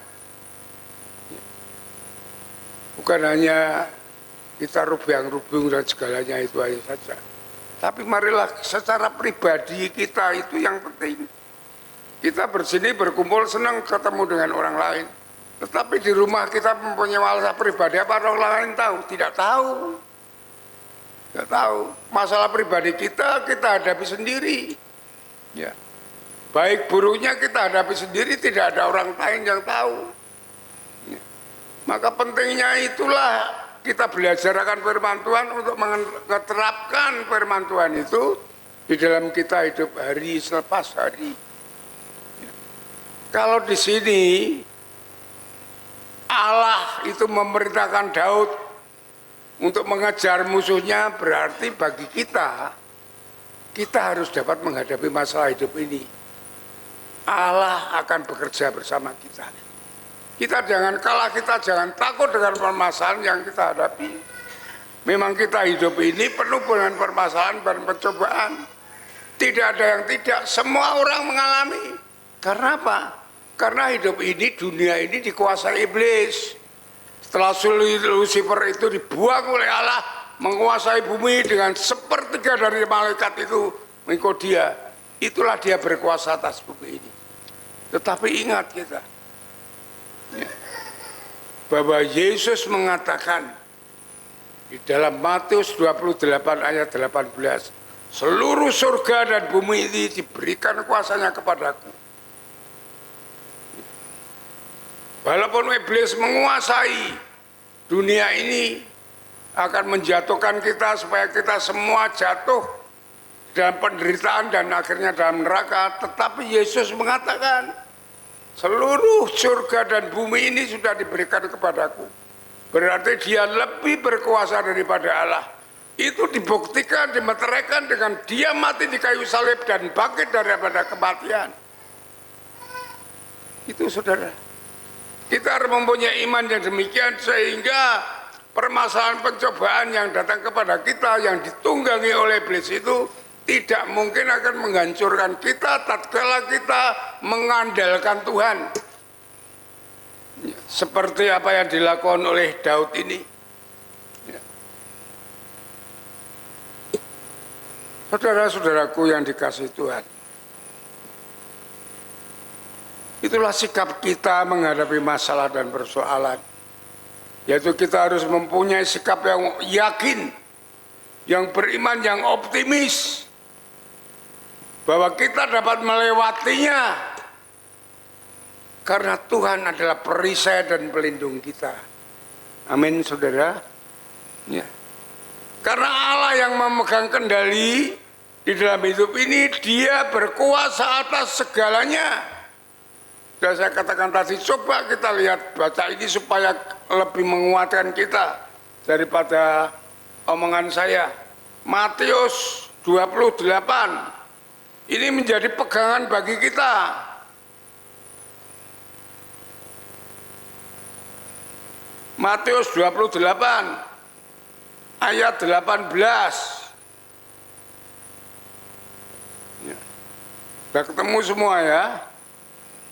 Bukan hanya kita rubung dan segalanya itu aja saja. Tapi marilah secara pribadi kita itu yang penting. Kita bersini berkumpul senang ketemu dengan orang lain. Tetapi di rumah kita mempunyai masalah pribadi apa orang lain tahu? Tidak tahu. Tidak tahu. Masalah pribadi kita hadapi sendiri. Ya. Baik buruknya kita hadapi sendiri, tidak ada orang lain yang tahu. Ya. Maka pentingnya itulah kita belajar akan firman Tuhan untuk menerapkan firman Tuhan itu di dalam kita hidup hari selepas hari. Ya. Kalau di sini Allah itu memerintahkan Daud untuk mengejar musuhnya, berarti bagi kita harus dapat menghadapi masalah hidup ini. Allah akan bekerja bersama kita. Kita jangan kalah, kita jangan takut dengan permasalahan yang kita hadapi. Memang kita hidup ini penuh dengan permasalahan dan pencobaan. Tidak ada yang tidak, semua orang mengalami. Karena apa? Karena hidup ini, dunia ini dikuasai iblis. Setelah Lucifer itu dibuang oleh Allah, menguasai bumi dengan sepertiga dari malaikat itu mengikut dia. Itulah dia berkuasa atas bumi ini. Tetapi ingat kita, ya, bahwa Yesus mengatakan di dalam Matius 28 ayat 18, seluruh surga dan bumi ini diberikan kuasanya kepadaku. Walaupun iblis menguasai dunia ini, akan menjatuhkan kita supaya kita semua jatuh dalam penderitaan dan akhirnya dalam neraka. Tetapi Yesus mengatakan, seluruh surga dan bumi ini sudah diberikan kepadaku. Berarti dia lebih berkuasa daripada Allah. Itu dibuktikan, dimeteraikan dengan dia mati di kayu salib dan bangkit daripada kematian. Itu saudara. Kita harus mempunyai iman yang demikian sehingga permasalahan pencobaan yang datang kepada kita yang ditunggangi oleh iblis itu tidak mungkin akan menghancurkan kita tatkala kita mengandalkan Tuhan. Ya, seperti apa yang dilakukan oleh Daud ini. Ya. Saudara-saudaraku yang dikasihi Tuhan, itulah sikap kita menghadapi masalah dan persoalan. Yaitu kita harus mempunyai sikap yang yakin, yang beriman, yang optimis, bahwa kita dapat melewatinya. Karena Tuhan adalah perisai dan pelindung kita. Amin, saudara. Ya. Karena Allah yang memegang kendali di dalam hidup ini, dia berkuasa atas segalanya. Dan saya katakan tadi, coba kita lihat, baca ini supaya lebih menguatkan kita daripada omongan saya. Matius 28, ini menjadi pegangan bagi kita. Matius 28, ayat 18. Ya. Sudah ketemu semua ya?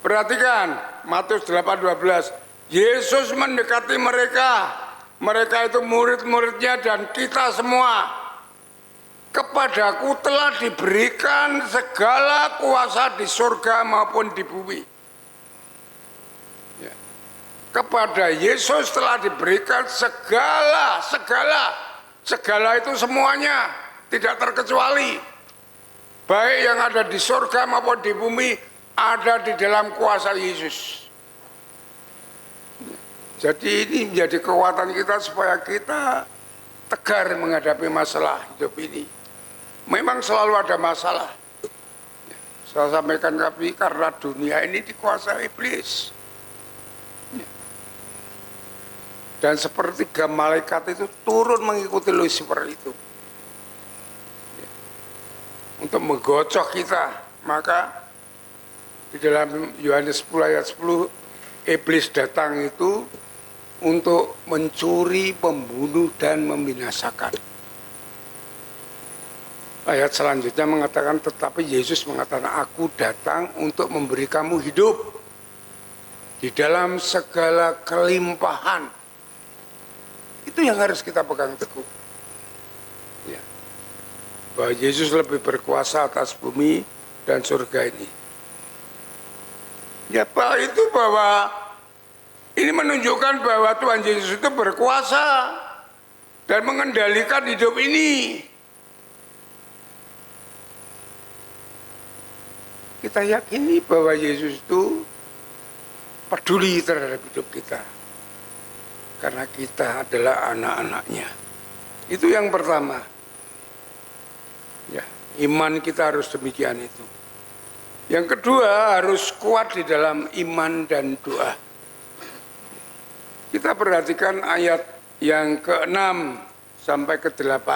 Perhatikan, Matius 8:12. Yesus mendekati mereka. Mereka itu murid-muridnya dan kita semua. Kepadaku telah diberikan segala kuasa di surga maupun di bumi. Ya. Kepada Yesus telah diberikan segala itu semuanya, tidak terkecuali. Baik yang ada di surga maupun di bumi, ada di dalam kuasa Yesus. Jadi ini menjadi kekuatan kita supaya kita tegar menghadapi masalah hidup ini. Memang selalu ada masalah. Saya sampaikan tapi karena dunia ini dikuasai iblis. Dan sepertiga malaikat itu turun mengikuti Lucifer itu. untuk menggocok kita. Maka di dalam Yohanes 10 ayat 10, iblis datang itu untuk mencuri, membunuh, dan membinasakan. Ayat selanjutnya mengatakan, tetapi Yesus mengatakan, aku datang untuk memberi kamu hidup di dalam segala kelimpahan. Itu yang harus kita pegang teguh. Ya. Bahwa Yesus lebih berkuasa atas bumi dan surga ini. Ya, Pak, itu bahwa ini menunjukkan bahwa Tuhan Yesus itu berkuasa dan mengendalikan hidup ini. Kita yakini bahwa Yesus itu peduli terhadap hidup kita. Karena kita adalah anak-anaknya. Itu yang pertama. Ya, iman kita harus demikian itu. Yang kedua, harus kuat di dalam iman dan doa. Kita perhatikan ayat yang ke-6 sampai ke-8.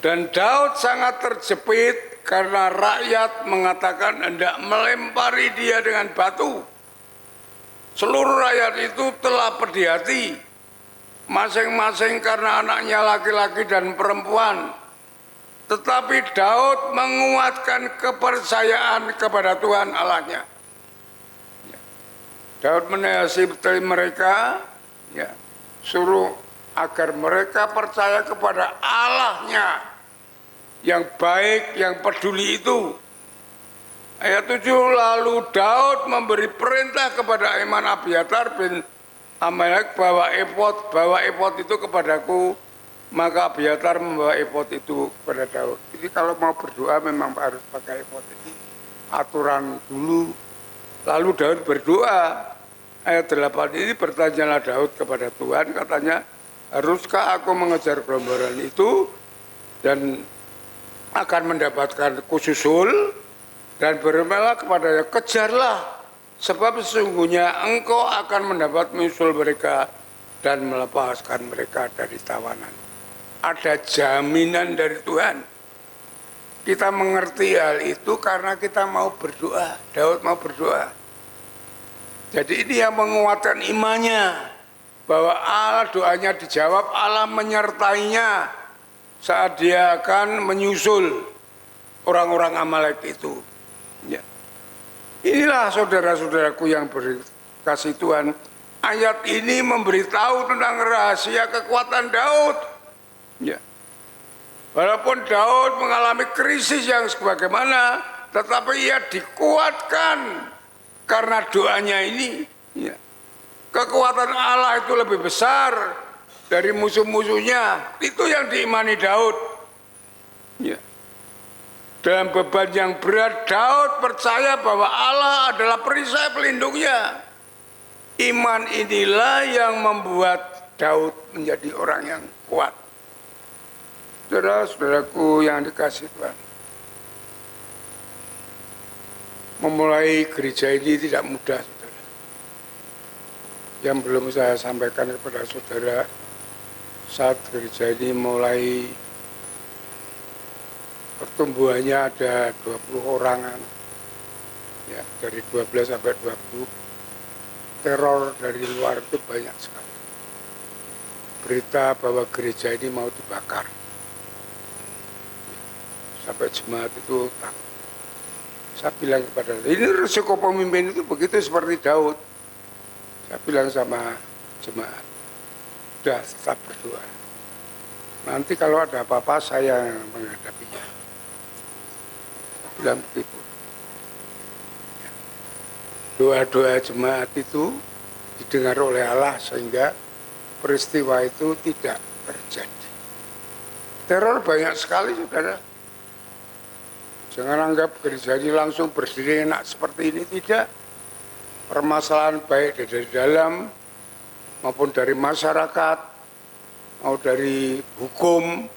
Dan Daud sangat terjepit karena rakyat mengatakan hendak melempari dia dengan batu. Seluruh rakyat itu telah pedih hati, masing-masing karena anaknya laki-laki dan perempuan. Tetapi Daud menguatkan kepercayaan kepada Tuhan Allahnya. Daud menasihati mereka, ya, suruh agar mereka percaya kepada Allahnya yang baik, yang peduli itu. Ayat 7, lalu Daud memberi perintah kepada Eman Abiatar bin Amalek, bawa efod itu kepadaku. Maka Abiatar membawa efod itu kepada Daud. Jadi kalau mau berdoa memang harus pakai efod ini. Aturan dulu. Lalu Daud berdoa. Ayat 8 ini, bertanyalah Daud kepada Tuhan, katanya, haruskah aku mengejar gerombolan itu dan akan mendapatkan kususul? Dan berfirmanlah kepadanya, kejarlah, sebab sesungguhnya engkau akan mendapat menyusul mereka dan melepaskan mereka dari tawanan. Ada jaminan dari Tuhan. Kita mengerti hal itu karena kita mau berdoa. Daud mau berdoa. Jadi ini yang menguatkan imannya, bahwa Allah, doanya dijawab, Allah menyertainya saat dia akan menyusul orang-orang Amalek itu. Ya. Inilah saudara-saudaraku yang berkasih Tuhan, ayat ini memberitahu tentang rahasia kekuatan Daud. Ya. Walaupun Daud mengalami krisis yang sebagaimana, tetapi ia dikuatkan karena doanya ini. Ya. Kekuatan Allah itu lebih besar dari musuh-musuhnya. Itu yang diimani Daud. Ya. Dalam beban yang berat, Daud percaya bahwa Allah adalah perisai pelindungnya. Iman inilah yang membuat Daud menjadi orang yang kuat. Saudara-saudaraku yang dikasihi Tuhan, memulai gereja ini tidak mudah, saudara. Yang belum saya sampaikan kepada saudara, saat gereja ini mulai pertumbuhannya ada 20 orangan, ya, dari 12 sampai 20. Teror dari luar itu banyak sekali. Berita bahwa gereja ini mau dibakar. Sampai jemaat itu takut. Saya bilang kepada, ini risiko pemimpin itu begitu seperti Daud. Saya bilang sama jemaat, sudah tetap berdoa. Nanti kalau ada apa-apa saya yang menghadapinya. Saya bilang begitu. Doa-doa jemaat itu didengar oleh Allah sehingga peristiwa itu tidak terjadi. Teror banyak sekali, saudara. Jangan anggap gereja ini langsung berdiri enak seperti ini, tidak. Permasalahan baik dari dalam maupun dari masyarakat, mau dari hukum,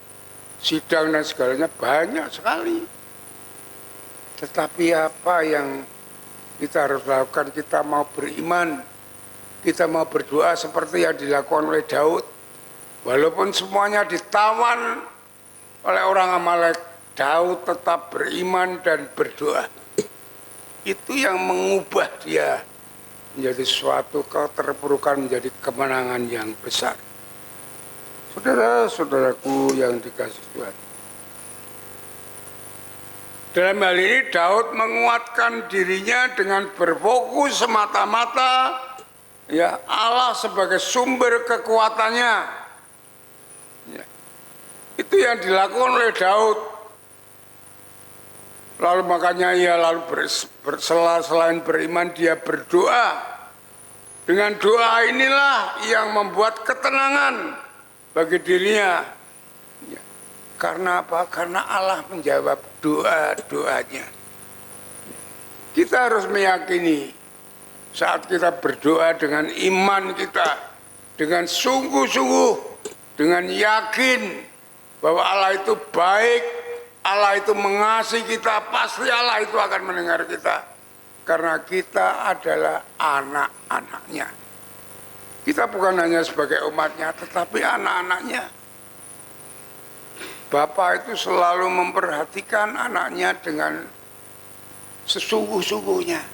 sidang dan segalanya banyak sekali. Tetapi apa yang kita harus lakukan? Kita mau beriman, kita mau berdoa seperti yang dilakukan oleh Daud. Walaupun semuanya ditawan oleh orang Amalek, Daud tetap beriman dan berdoa. Itu yang mengubah dia menjadi suatu keterpurukan menjadi kemenangan yang besar. Saudara-saudaraku yang dikasihi Tuhan. Dalam hal ini Daud menguatkan dirinya dengan berfokus semata-mata ya Allah sebagai sumber kekuatannya. Ya. Itu yang dilakukan oleh Daud. Lalu makanya ia lalu selain beriman dia berdoa. Dengan doa inilah yang membuat ketenangan bagi dirinya. Ya. Karena apa? Karena Allah menjawab doa-doanya. Kita harus meyakini saat kita berdoa dengan iman kita, dengan sungguh-sungguh, dengan yakin bahwa Allah itu baik, Allah itu mengasihi kita, pasti Allah itu akan mendengar kita. Karena kita adalah anak-anaknya. Kita bukan hanya sebagai umatnya, tetapi anak-anaknya. Bapak itu selalu memperhatikan anaknya dengan sesungguh-sungguhnya.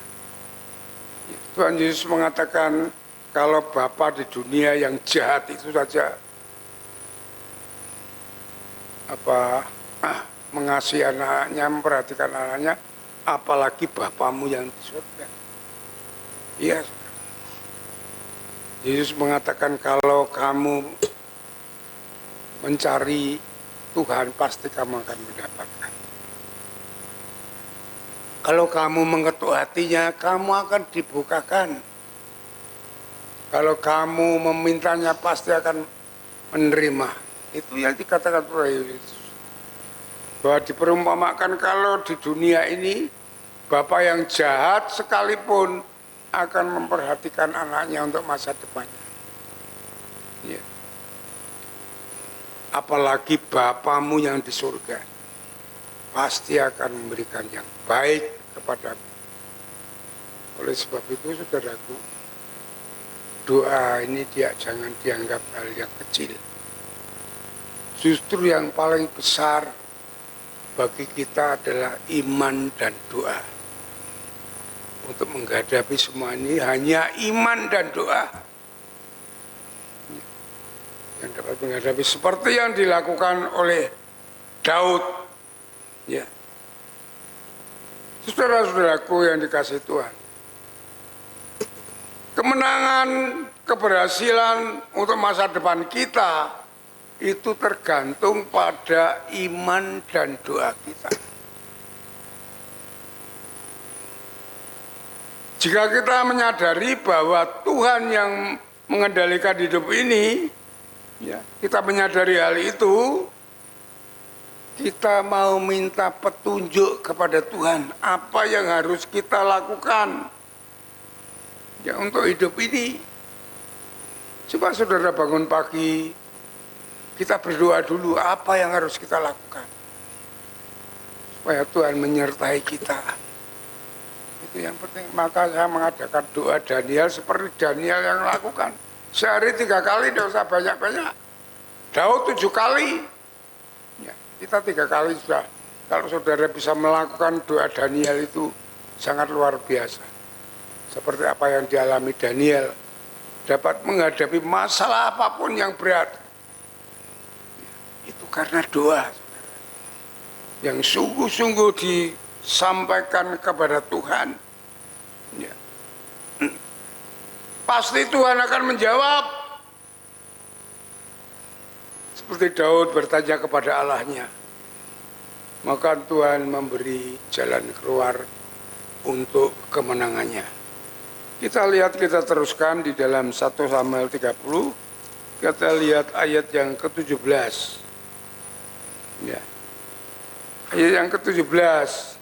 Tuhan Yesus mengatakan, kalau Bapa di dunia yang jahat itu saja mengasihi anaknya, memperhatikan anaknya, apalagi Bapamu yang di surga. Iya. Yesus mengatakan kalau kamu mencari Tuhan pasti kamu akan mendapatkan. Kalau kamu mengetuk hatinya, kamu akan dibukakan. Kalau kamu memintanya pasti akan menerima. Itu yang dikatakan oleh Yesus. Bahwa diperumpamakan kalau di dunia ini Bapak yang jahat sekalipun akan memperhatikan anaknya untuk masa depannya. Ya. Apalagi Bapamu yang di surga pasti akan memberikan yang baik kepadamu. Oleh sebab itu saudaraku, doa ini jangan dianggap hal yang kecil. Justru yang paling besar bagi kita adalah iman dan doa. Untuk menghadapi semua ini hanya iman dan doa yang dapat menghadapi seperti yang dilakukan oleh Daud. Ya. Saudara-saudaraku yang dikasihi Tuhan, kemenangan, keberhasilan untuk masa depan kita itu tergantung pada iman dan doa kita. Jika kita menyadari bahwa Tuhan yang mengendalikan hidup ini, ya, kita menyadari hal itu, kita mau minta petunjuk kepada Tuhan apa yang harus kita lakukan ya untuk hidup ini. Coba saudara bangun pagi, kita berdoa dulu apa yang harus kita lakukan supaya Tuhan menyertai kita. Itu yang penting. Maka saya mengadakan doa Daniel seperti Daniel yang lakukan. Sehari 3 kali, tidak usah banyak-banyak. Daud 7 kali. Ya, kita 3 kali sudah. Kalau saudara bisa melakukan doa Daniel itu sangat luar biasa. Seperti apa yang dialami Daniel. Dapat menghadapi masalah apapun yang berat. Itu karena doa. Yang sungguh-sungguh disampaikan kepada Tuhan. Ya. Pasti Tuhan akan menjawab. Seperti Daud bertanya kepada Allahnya. Maka Tuhan memberi jalan keluar untuk kemenangannya. Kita lihat, kita teruskan di dalam 1 Samuel 30. Kita lihat ayat yang ke-17. Ya. Ayat yang ke-17.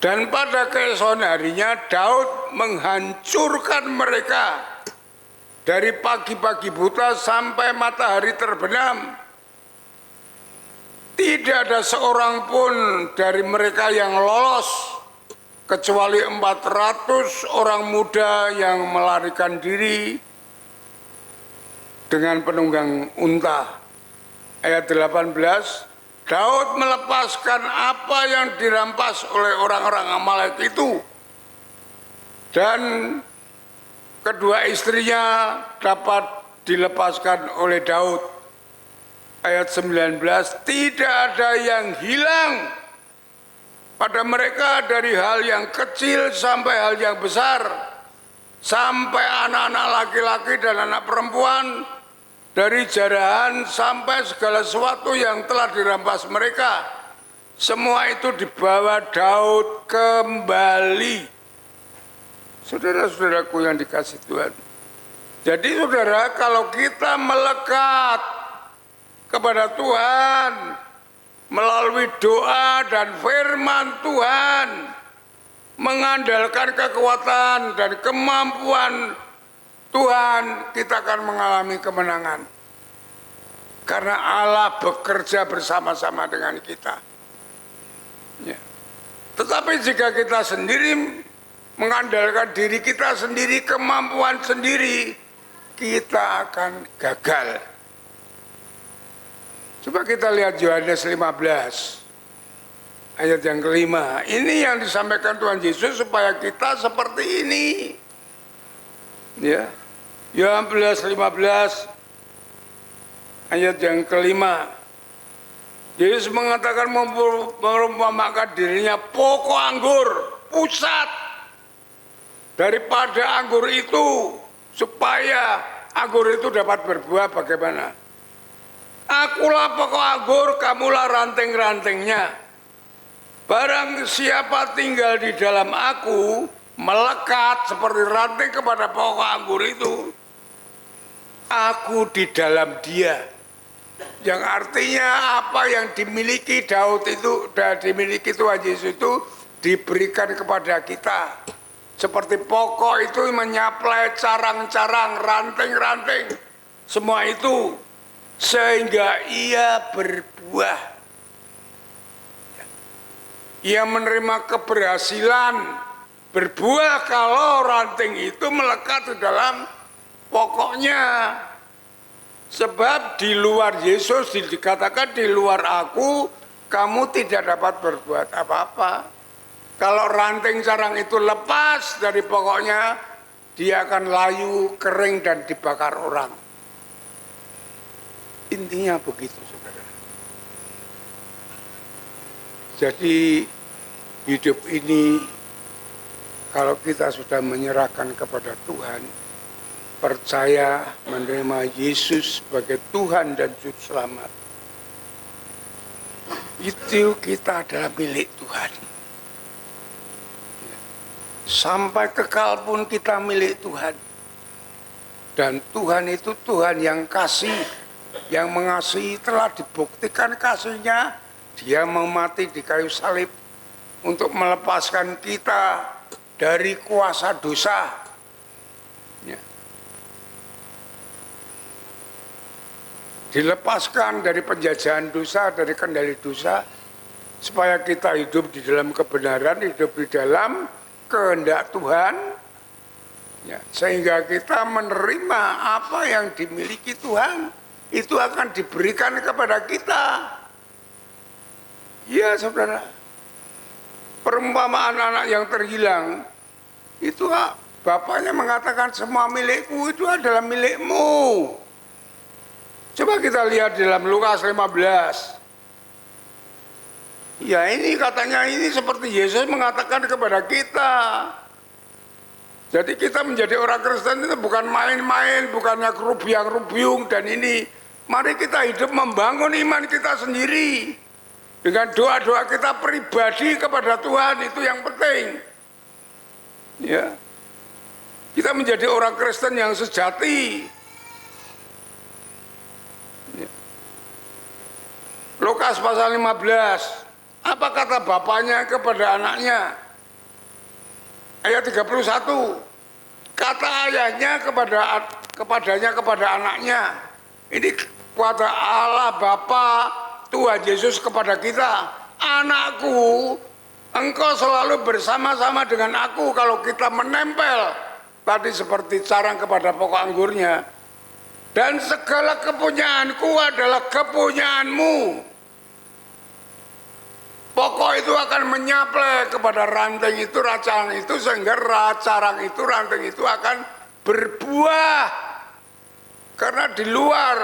Dan pada keesokan harinya Daud menghancurkan mereka dari pagi-pagi buta sampai matahari terbenam. Tidak ada seorang pun dari mereka yang lolos, kecuali 400 orang muda yang melarikan diri dengan penunggang unta. Ayat 18, Daud melepaskan apa yang dirampas oleh orang-orang Amalek itu. Dan kedua istrinya dapat dilepaskan oleh Daud. Ayat 19, tidak ada yang hilang pada mereka dari hal yang kecil sampai hal yang besar, sampai anak-anak laki-laki dan anak perempuan, dari jarahan sampai segala sesuatu yang telah dirampas mereka. Semua itu dibawa Daud kembali. Saudara-saudaraku yang dikasih Tuhan. Jadi saudara, kalau kita melekat kepada Tuhan melalui doa dan firman Tuhan, mengandalkan kekuatan dan kemampuan Tuhan, kita akan mengalami kemenangan. Karena Allah bekerja bersama-sama dengan kita. Ya. Tetapi jika kita sendiri mengandalkan diri kita sendiri, kemampuan sendiri, kita akan gagal. Coba kita lihat Yohanes 15 ayat yang kelima. Ini yang disampaikan Tuhan Yesus supaya kita seperti ini. Ya. Yohanes 15 ayat yang kelima. Yesus mengatakan merumpamakan dirinya pokok anggur, pusat daripada anggur itu, supaya anggur itu dapat berbuah bagaimana? Akulah pokok anggur, kamulah ranting-rantingnya. Barang siapa tinggal di dalam aku, melekat seperti ranting kepada pokok anggur itu, aku di dalam dia. Yang artinya apa yang dimiliki Daud itu dan dimiliki Tuhan Yesus itu diberikan kepada kita. Seperti pokok itu menyaplai carang-carang, ranting-ranting, semua itu sehingga ia berbuah. Ia menerima keberhasilan berbuah kalau ranting itu melekat di dalam pokoknya. Sebab di luar Yesus dikatakan di luar aku kamu tidak dapat berbuat apa-apa. Kalau ranting carang itu lepas dari pokoknya, dia akan layu, kering dan dibakar orang. Intinya begitu, saudara. Jadi hidup ini kalau kita sudah menyerahkan kepada Tuhan, percaya menerima Yesus sebagai Tuhan dan Juru Selamat, itu kita adalah milik Tuhan. Sampai kekal pun kita milik Tuhan. Dan Tuhan itu Tuhan yang kasih, yang mengasihi, telah dibuktikan kasihnya. Dia mau mati di kayu salib untuk melepaskan kita dari kuasa dosa. Ya. Dilepaskan dari penjajahan dosa, dari kendali dosa, supaya kita hidup di dalam kebenaran, hidup di dalam kehendak Tuhan, ya, sehingga kita menerima apa yang dimiliki Tuhan, itu akan diberikan kepada kita. Ya saudara, perumpamaan anak yang terhilang, itu bapaknya mengatakan semua milikku itu adalah milikmu. Coba kita lihat dalam Lukas 15. Ya ini katanya ini seperti Yesus mengatakan kepada kita. Jadi kita menjadi orang Kristen itu bukan main-main, bukannya kerubiang-rubiung dan ini. Mari kita hidup membangun iman kita sendiri. Dengan doa-doa kita pribadi kepada Tuhan, itu yang penting. Ya. Kita menjadi orang Kristen yang sejati. Ya. Lukas pasal 15. Apa kata bapaknya kepada anaknya? Ayat 31. Kata ayahnya kepada anaknya. Ini kepada Allah Bapa Tuhan Yesus kepada kita. Anakku, engkau selalu bersama-sama dengan aku kalau kita menempel. Tadi seperti carang kepada pokok anggurnya. Dan segala kepunyaanku adalah kepunyaanmu. Pokok itu akan menyaplai kepada ranting itu, rancangan itu, sehingga ranting itu akan berbuah. Karena di luar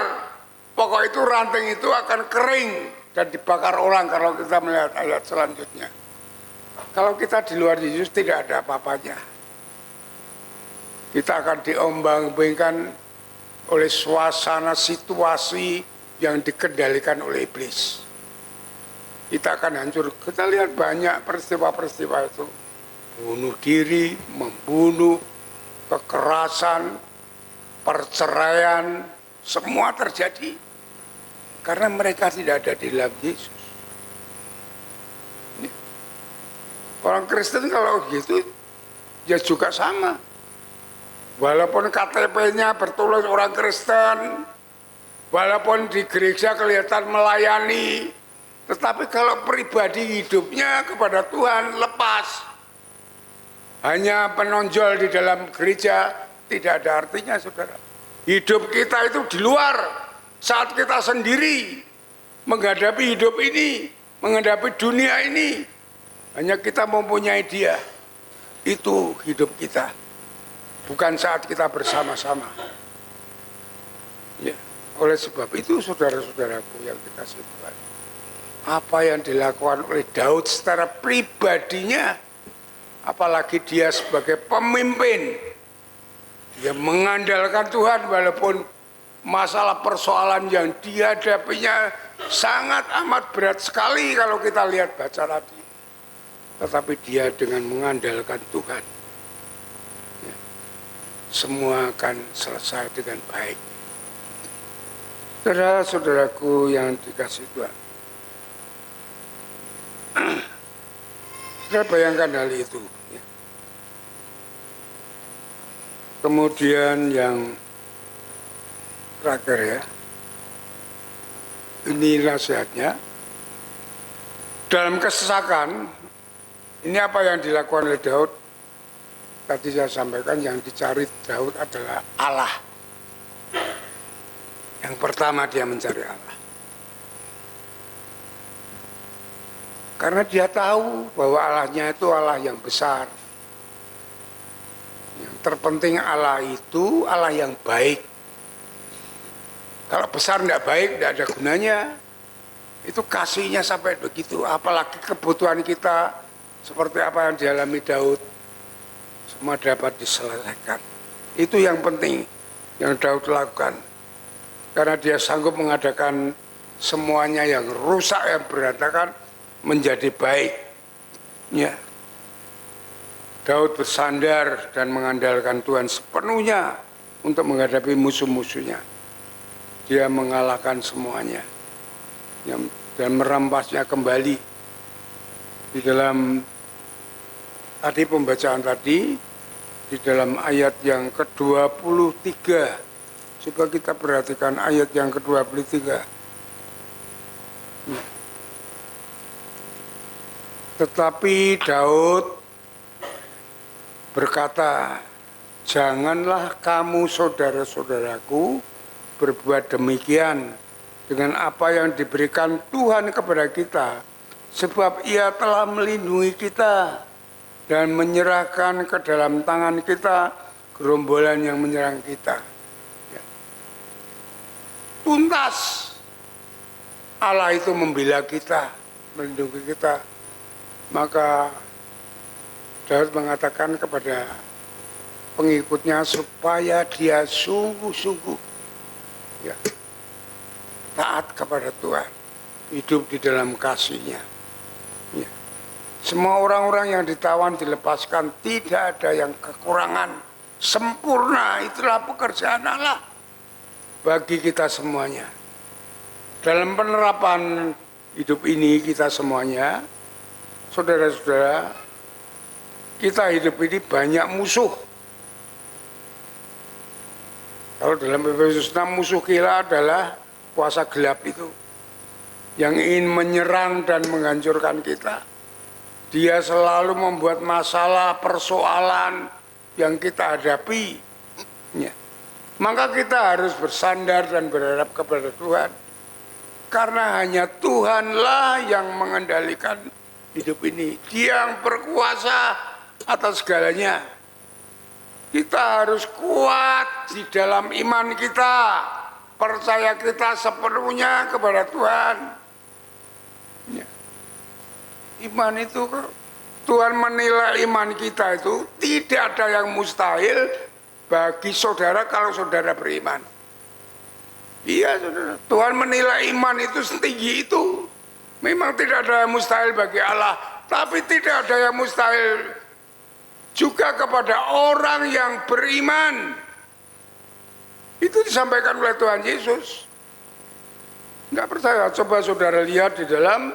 pokok itu, ranting itu akan kering dan dibakar orang kalau kita melihat ayat selanjutnya. Kalau kita di luar Yesus tidak ada apa-apanya. Kita akan diombang-ambingkan oleh suasana situasi yang dikendalikan oleh iblis. Kita akan hancur. Kita lihat banyak peristiwa-peristiwa itu. Bunuh diri, membunuh, kekerasan, perceraian, semua terjadi. Karena mereka tidak ada di dalam Yesus. Orang Kristen kalau gitu, ya juga sama. Walaupun KTP-nya bertulis orang Kristen, walaupun di gereja kelihatan melayani, tetapi kalau pribadi hidupnya kepada Tuhan lepas, hanya penonjol di dalam gereja, tidak ada artinya, saudara. Hidup kita itu di luar, saat kita sendiri menghadapi hidup ini, menghadapi dunia ini, hanya kita mempunyai Dia. Itu hidup kita, bukan saat kita bersama-sama. Ya, oleh sebab itu saudara-saudaraku yang dikasihi Tuhan, apa yang dilakukan oleh Daud secara pribadinya, apalagi dia sebagai pemimpin, dia mengandalkan Tuhan walaupun masalah persoalan yang dihadapinya sangat amat berat sekali kalau kita lihat baca tadi. Tetapi dia dengan mengandalkan Tuhan, ya, semua akan selesai dengan baik. Saudara-saudaraku yang dikasihi Tuhan, saya bayangkan hal itu. Ya. Kemudian yang terakhir, ya, ini nasihatnya. Dalam kesesakan, ini apa yang dilakukan oleh Daud? Tadi saya sampaikan yang dicari Daud adalah Allah. Yang pertama dia mencari Allah. Karena dia tahu bahwa Allahnya itu Allah yang besar. Yang terpenting Allah itu Allah yang baik. Kalau besar tidak baik, tidak ada gunanya. Itu kasihnya sampai begitu. Apalagi kebutuhan kita seperti apa yang dialami Daud, semua dapat diselesaikan. Itu yang penting yang Daud lakukan. Karena dia sanggup mengadakan semuanya yang rusak, yang berantakan menjadi baik. Ya. Daud bersandar dan mengandalkan Tuhan sepenuhnya untuk menghadapi musuh-musuhnya. Dia mengalahkan semuanya dan merampasnya kembali. Di dalam tadi pembacaan tadi, di dalam ayat yang ke-23, coba kita perhatikan ayat yang ke-23. Tetapi Daud berkata, janganlah kamu saudara-saudaraku berbuat demikian dengan apa yang diberikan Tuhan kepada kita, sebab Ia telah melindungi kita dan menyerahkan ke dalam tangan kita gerombolan yang menyerang kita. Ya. Tuntas Allah itu membela kita, melindungi kita. Maka Daud mengatakan kepada pengikutnya supaya dia sungguh-sungguh, ya, taat kepada Tuhan, hidup di dalam kasih-Nya. Ya. Semua orang-orang yang ditawan dilepaskan, tidak ada yang kekurangan, sempurna. Itulah pekerjaan Allah bagi kita semuanya. Dalam penerapan hidup ini kita semuanya, saudara-saudara, kita hidup ini banyak musuh. Kalau dalam Efesus 6, musuh kita adalah kuasa gelap itu, yang ingin menyerang dan menghancurkan kita. Dia selalu membuat masalah, persoalan yang kita hadapi. Ya. Maka kita harus bersandar dan berharap kepada Tuhan. Karena hanya Tuhanlah yang mengendalikan hidup ini. Dia yang berkuasa atas segalanya. Kita harus kuat di dalam iman kita. Percaya kita sepenuhnya kepada Tuhan. Ya. Iman itu, Tuhan menilai iman kita itu tidak ada yang mustahil bagi saudara kalau saudara beriman. Iya saudara, Tuhan menilai iman itu setinggi itu. Memang tidak ada yang mustahil bagi Allah, tapi tidak ada yang mustahil juga kepada orang yang beriman. Itu disampaikan oleh Tuhan Yesus. Enggak percaya, coba saudara lihat di dalam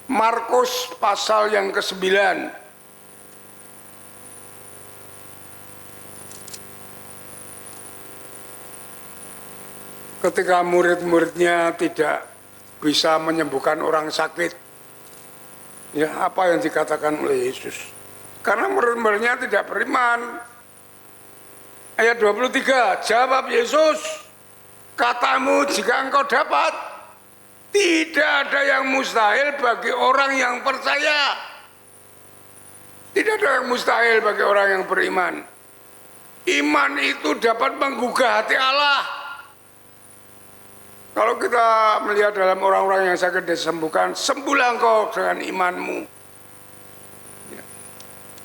Markus pasal yang ke-9. Ketika murid-muridnya tidak bisa menyembuhkan orang sakit, ya apa yang dikatakan oleh Yesus? Karena murid-muridnya tidak beriman. Ayat 23, jawab Yesus, katamu jika engkau dapat, tidak ada yang mustahil bagi orang yang percaya. Tidak ada yang mustahil bagi orang yang beriman. Iman itu dapat menggugah hati Allah. Kalau kita melihat dalam orang-orang yang sakit disembuhkan, sembuhlah engkau dengan imanmu. Ya.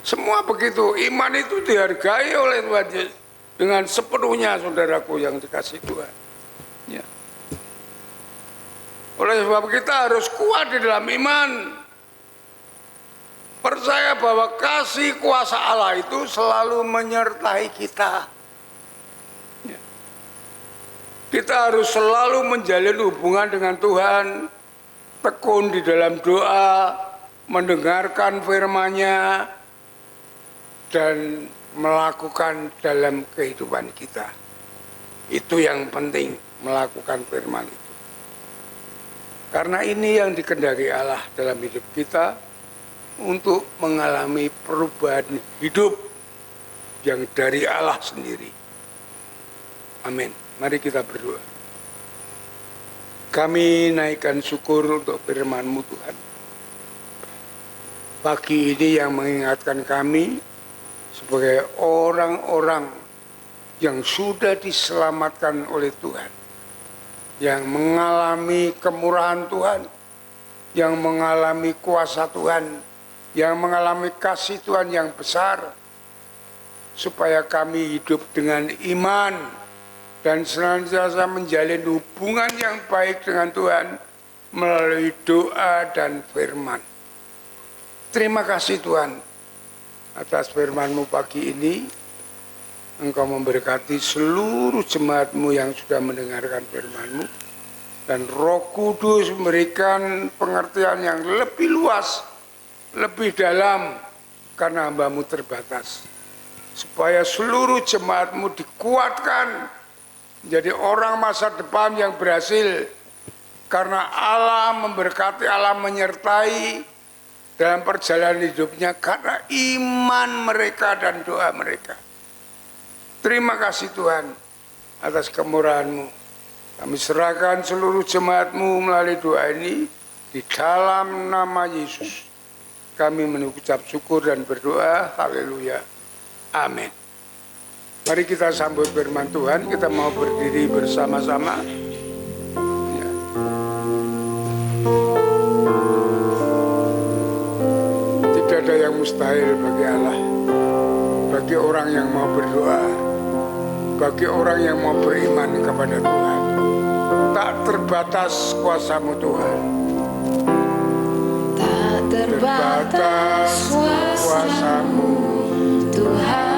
Semua begitu, iman itu dihargai oleh Tuhan Yesus dengan sepenuhnya, saudaraku yang dikasih Tuhan. Ya. Oleh sebab kita harus kuat di dalam iman. Percaya bahwa kasih kuasa Allah itu selalu menyertai kita. Ya. Kita harus selalu menjalin hubungan dengan Tuhan, tekun di dalam doa, mendengarkan firman-Nya, dan melakukan dalam kehidupan kita. Itu yang penting, melakukan firman itu. Karena ini yang dikehendaki Allah dalam hidup kita untuk mengalami perubahan hidup yang dari Allah sendiri. Amin. Mari kita berdoa. Kami naikkan syukur untuk firman-Mu Tuhan. Pagi ini yang mengingatkan kami sebagai orang-orang yang sudah diselamatkan oleh Tuhan, yang mengalami kemurahan Tuhan, yang mengalami kuasa Tuhan, yang mengalami kasih Tuhan yang besar, supaya kami hidup dengan iman dan senantiasa menjalin hubungan yang baik dengan Tuhan melalui doa dan firman. Terima kasih Tuhan atas firman-Mu pagi ini. Engkau memberkati seluruh jemaat-Mu yang sudah mendengarkan firman-Mu, dan Roh Kudus memberikan pengertian yang lebih luas, lebih dalam, karena hamba-Mu terbatas, supaya seluruh jemaat-Mu dikuatkan menjadi orang masa depan yang berhasil, karena Allah memberkati, Allah menyertai dalam perjalanan hidupnya karena iman mereka dan doa mereka. Terima kasih Tuhan atas kemurahan-Mu. Kami serahkan seluruh jemaat-Mu melalui doa ini di dalam nama Yesus. Kami mengucap syukur dan berdoa. Haleluya. Amin. Mari kita sambut firman Tuhan. Kita mau berdiri bersama-sama. Ya. Tidak ada yang mustahil bagi Allah. Bagi orang yang mau berdoa, bagi orang yang mau beriman kepada Tuhan. Tak terbatas kuasa-Mu Tuhan. Tak terbatas kuasa-Mu Tuhan.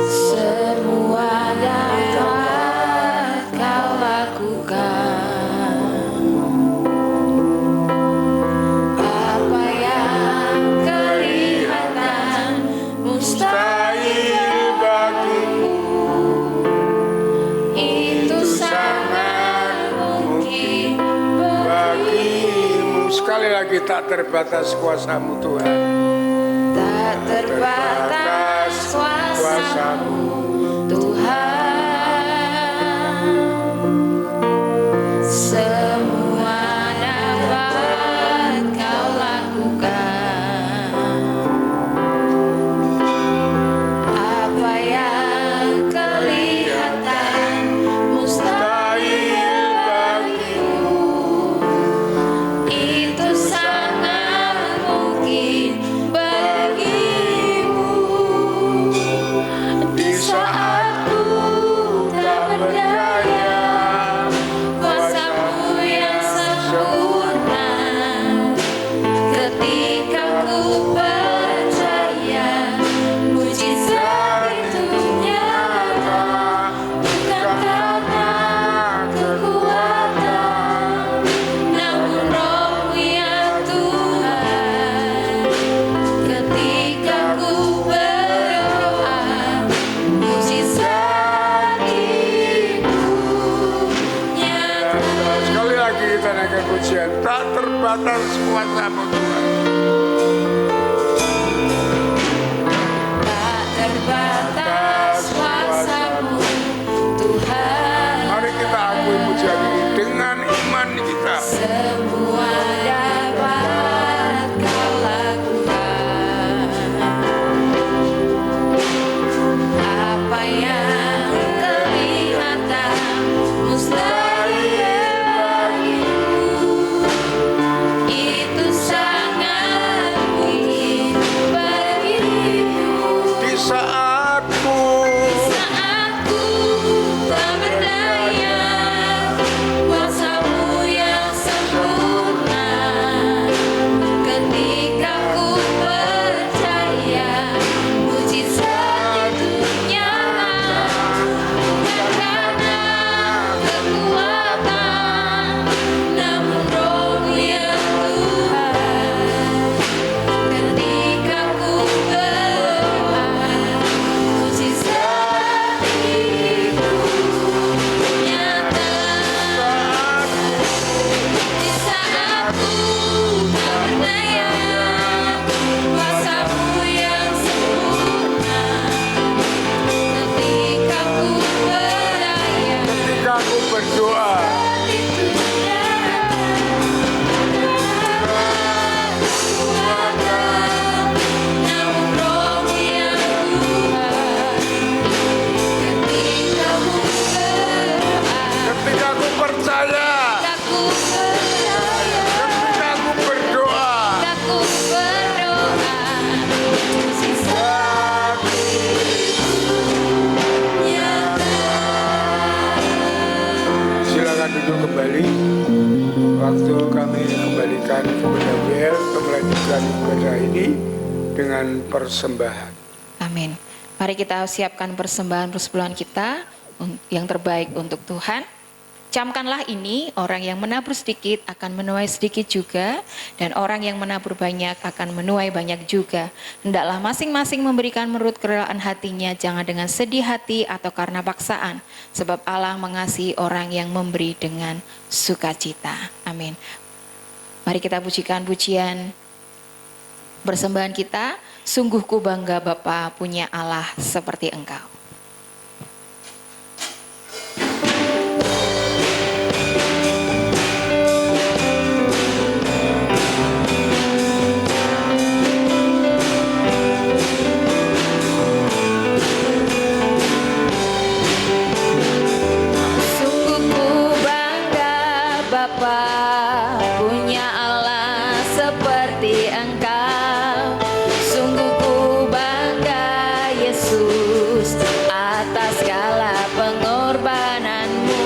Semua dapat Kau lakukan. Apa yang kelihatan mustahil bagimu, itu sangat mungkin bagimu. Sekali lagi, tak terbatas kuasa-Mu Tuhan. Tak terbatas kuasa-Mu Tuhan. Semua tak terbatas kuasa-Mu Tuhan. Tak terbatas kuasa-Mu Tuhan. Mari kita akui pujian ini dengan iman kita. Semua dapat Kau lakukan. Apa yang kelihatan mustahil bagimu, itu sangat mungkin bagimu. Di saatku Saat ku tak berdaya, kuasa-Mu yang sempurna. Ketika ku percaya mujizat itu nyata, bukan karena kekuatan, namun Roh-Mu ya Tuhan. Ketika ku berdoa, mujizat itu nyata. Di saat ku tak berdaya, kuasa-Mu yang sempurna. Ketika ku berdaya, ketika aku berdoa, itu nyata. Kekuatan, namun Roh-Mu yang Tuhan. Ketika ku berdoa, ketika aku percaya, aku percaya, ketika aku berdoa, aku berdoa, mujizat nyata. silakan duduk kembali. Waktu kami kembalikan kepada WL untuk melanjutkan ibadah ini dengan persembahan. Amin. Mari kita siapkan persembahan persepuluhan kita yang terbaik untuk Tuhan. Camkanlah ini, orang yang menabur sedikit akan menuai sedikit juga, dan orang yang menabur banyak akan menuai banyak juga. Hendaklah masing-masing memberikan menurut kerelaan hatinya, jangan dengan sedih hati atau karena paksaan, sebab Allah mengasihi orang yang memberi dengan sukacita. Amin. Mari kita pujikan pujian persembahan kita. Sungguh ku bangga Bapa punya Allah seperti Engkau. Sungguh ku bangga Bapa punya Allah seperti Engkau. Sungguh ku bangga Yesus atas segala pengorbananmu.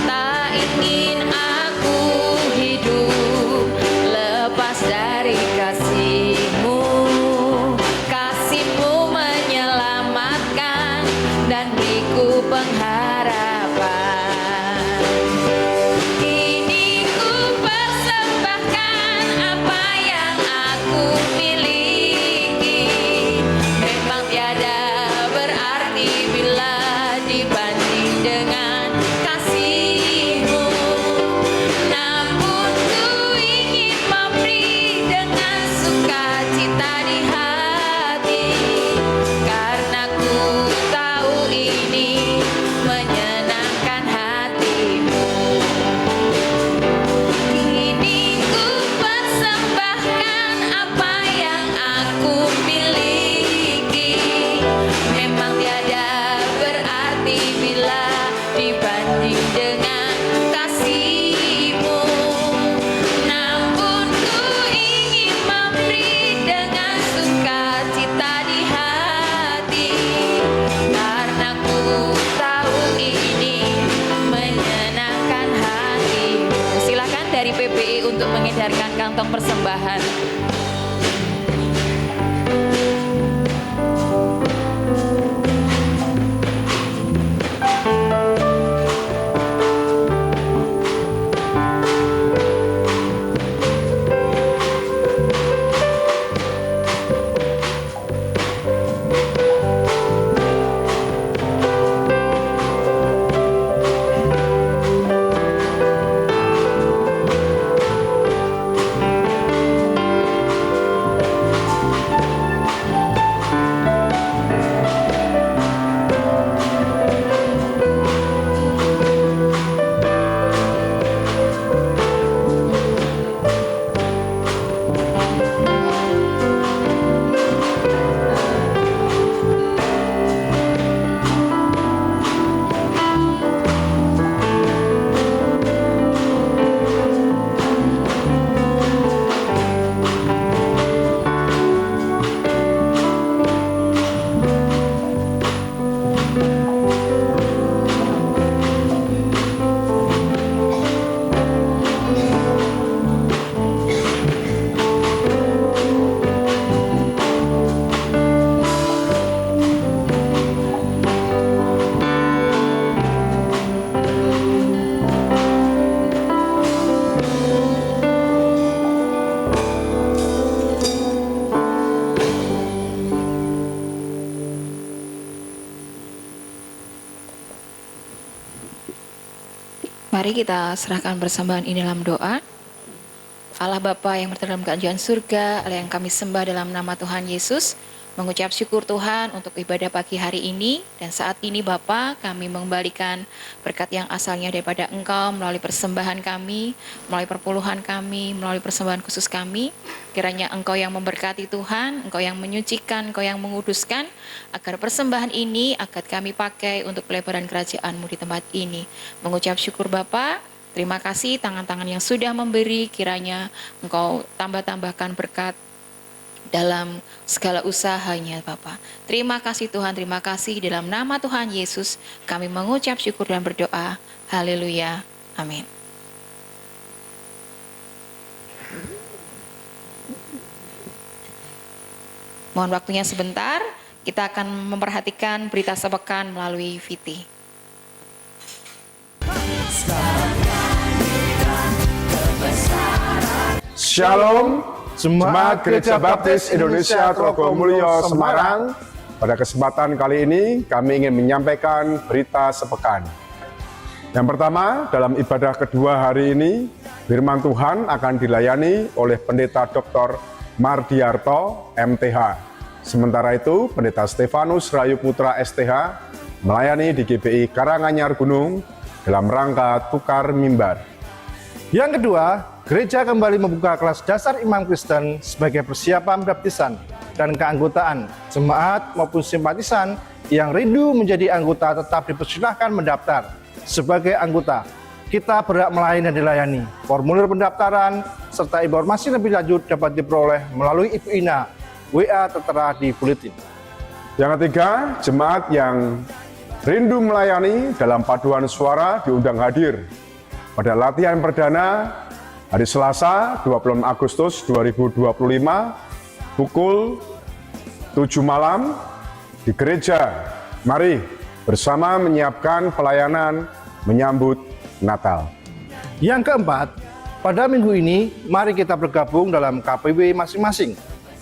Tak ingin aku hidup lepas dari kasih-Mu. Kasih-Mu menyelamatkan dan beriku pengharapan. Kini ku persembahkan apa yang aku miliki. Memang tiada berarti bila dibanding dengan kasih-Mu. Namun ku ingin memberi dengan sukacita di hati, karena ku tahu ini menyenangkan hati-Mu. Kini ku persembahkan apa yang aku miliki. Memang tiada berarti bila dibanding dengan kasih-Mu. Namun ku ingin memberi dengan sukacita di hati, karena ku tahu ini menyenangkan hati-Mu. Silakan dari PBI untuk mengedarkan kantong persembahan. Mari kita serahkan persembahan ini dalam doa. Allah Bapa yang berada dalam kerajaan surga, Allah yang kami sembah dalam nama Tuhan Yesus, mengucap syukur Tuhan untuk ibadah pagi hari ini. Dan saat ini Bapa, kami mengembalikan berkat yang asalnya daripada Engkau melalui persembahan kami, melalui perpuluhan kami, melalui persembahan khusus kami. Kiranya Engkau yang memberkati Tuhan, Engkau yang menyucikan, Engkau yang menguduskan, agar persembahan ini akan kami pakai untuk pelebaran kerajaan-Mu di tempat ini. Mengucap syukur Bapa. Terima kasih tangan-tangan yang sudah memberi, kiranya Engkau tambah-tambahkan berkat dalam segala usahanya Bapa. Terima kasih Tuhan, terima kasih dalam nama Tuhan Yesus kami mengucap syukur dan berdoa. Haleluya. Amin. Mohon waktunya sebentar, kita akan memperhatikan berita sepekan melalui VT. Shalom, Jemaat Gereja Baptis Indonesia Trogomulyo Semarang. Pada kesempatan kali ini kami ingin menyampaikan berita sepekan. Yang pertama, dalam ibadah kedua hari ini, firman Tuhan akan dilayani oleh Pendeta Dr. Mardiarto, MTH. Sementara itu, Pendeta Stefanus Rayu Putra, STH, melayani di GBI Karanganyar Gunung dalam rangka tukar mimbar. Yang kedua, gereja kembali membuka kelas dasar imam Kristen sebagai persiapan baptisan dan keanggotaan jemaat maupun simpatisan yang rindu menjadi anggota tetap dipersilahkan mendaftar sebagai anggota. Kita berhak melayani dan dilayani. Formulir pendaftaran serta informasi lebih lanjut dapat diperoleh melalui Ibu Ina, WA tertera di buletin. Yang ketiga, jemaat yang rindu melayani dalam paduan suara diundang hadir pada latihan perdana hari Selasa 26 Agustus 2025 pukul 7 malam di gereja. Mari bersama menyiapkan pelayanan menyambut Natal. Yang keempat, pada minggu ini mari kita bergabung dalam KPW masing-masing.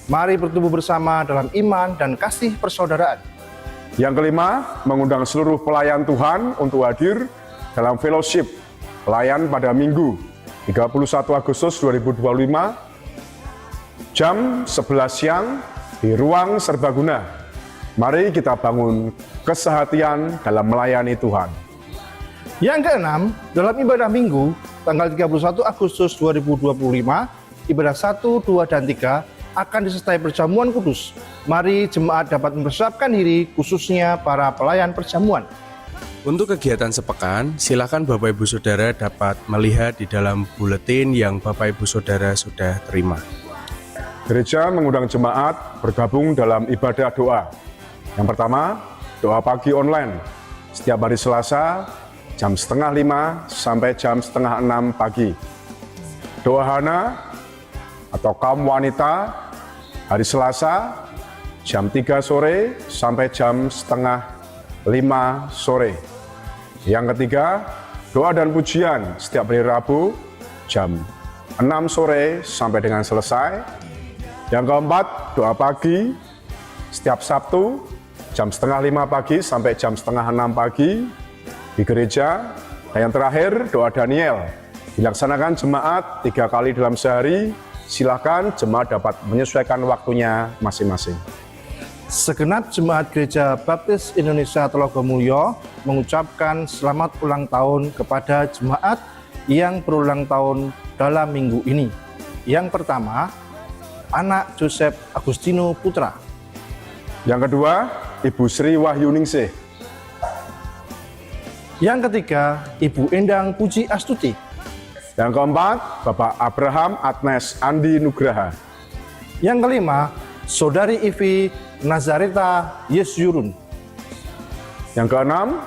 Mari bertumbuh bersama dalam iman dan kasih persaudaraan. Yang kelima, mengundang seluruh pelayan Tuhan untuk hadir dalam fellowship pelayan pada Minggu 31 Agustus 2025 jam 11 siang di Ruang Serbaguna. Mari kita bangun kesehatian dalam melayani Tuhan. Yang keenam, dalam ibadah Minggu tanggal 31 Agustus 2025, ibadah 1, 2, dan 3 akan disertai perjamuan kudus. Mari jemaat dapat mempersiapkan diri, khususnya para pelayan perjamuan. Untuk kegiatan sepekan, silakan Bapak Ibu Saudara dapat melihat di dalam buletin yang Bapak Ibu Saudara sudah terima. Gereja mengundang jemaat bergabung dalam ibadah doa. Yang pertama, doa pagi online setiap hari Selasa jam 4:30 sampai jam 5:30 pagi. Doa Hana atau kaum wanita hari Selasa jam 3 sore sampai jam 4:30 sore. Yang ketiga, doa dan pujian setiap hari Rabu jam 6 sore sampai dengan selesai. Yang keempat, doa pagi setiap Sabtu jam 4:30 pagi sampai jam 5:30 pagi di gereja. Dan yang terakhir, doa Daniel dilaksanakan jemaat 3 kali dalam sehari. Silakan jemaat dapat menyesuaikan waktunya masing-masing. Segenap jemaat Gereja Baptis Indonesia Trogomulyo mengucapkan selamat ulang tahun kepada jemaat yang berulang tahun dalam minggu ini. Yang pertama, anak Joseph Agustino Putra. Yang kedua, Ibu Sri Wahyuningsih. Yang ketiga, Ibu Endang Puji Astuti. Yang keempat, Bapak Abraham Agnes Andi Nugraha. Yang kelima, Saudari Ivi Nazareta Yesyurun. Yang keenam,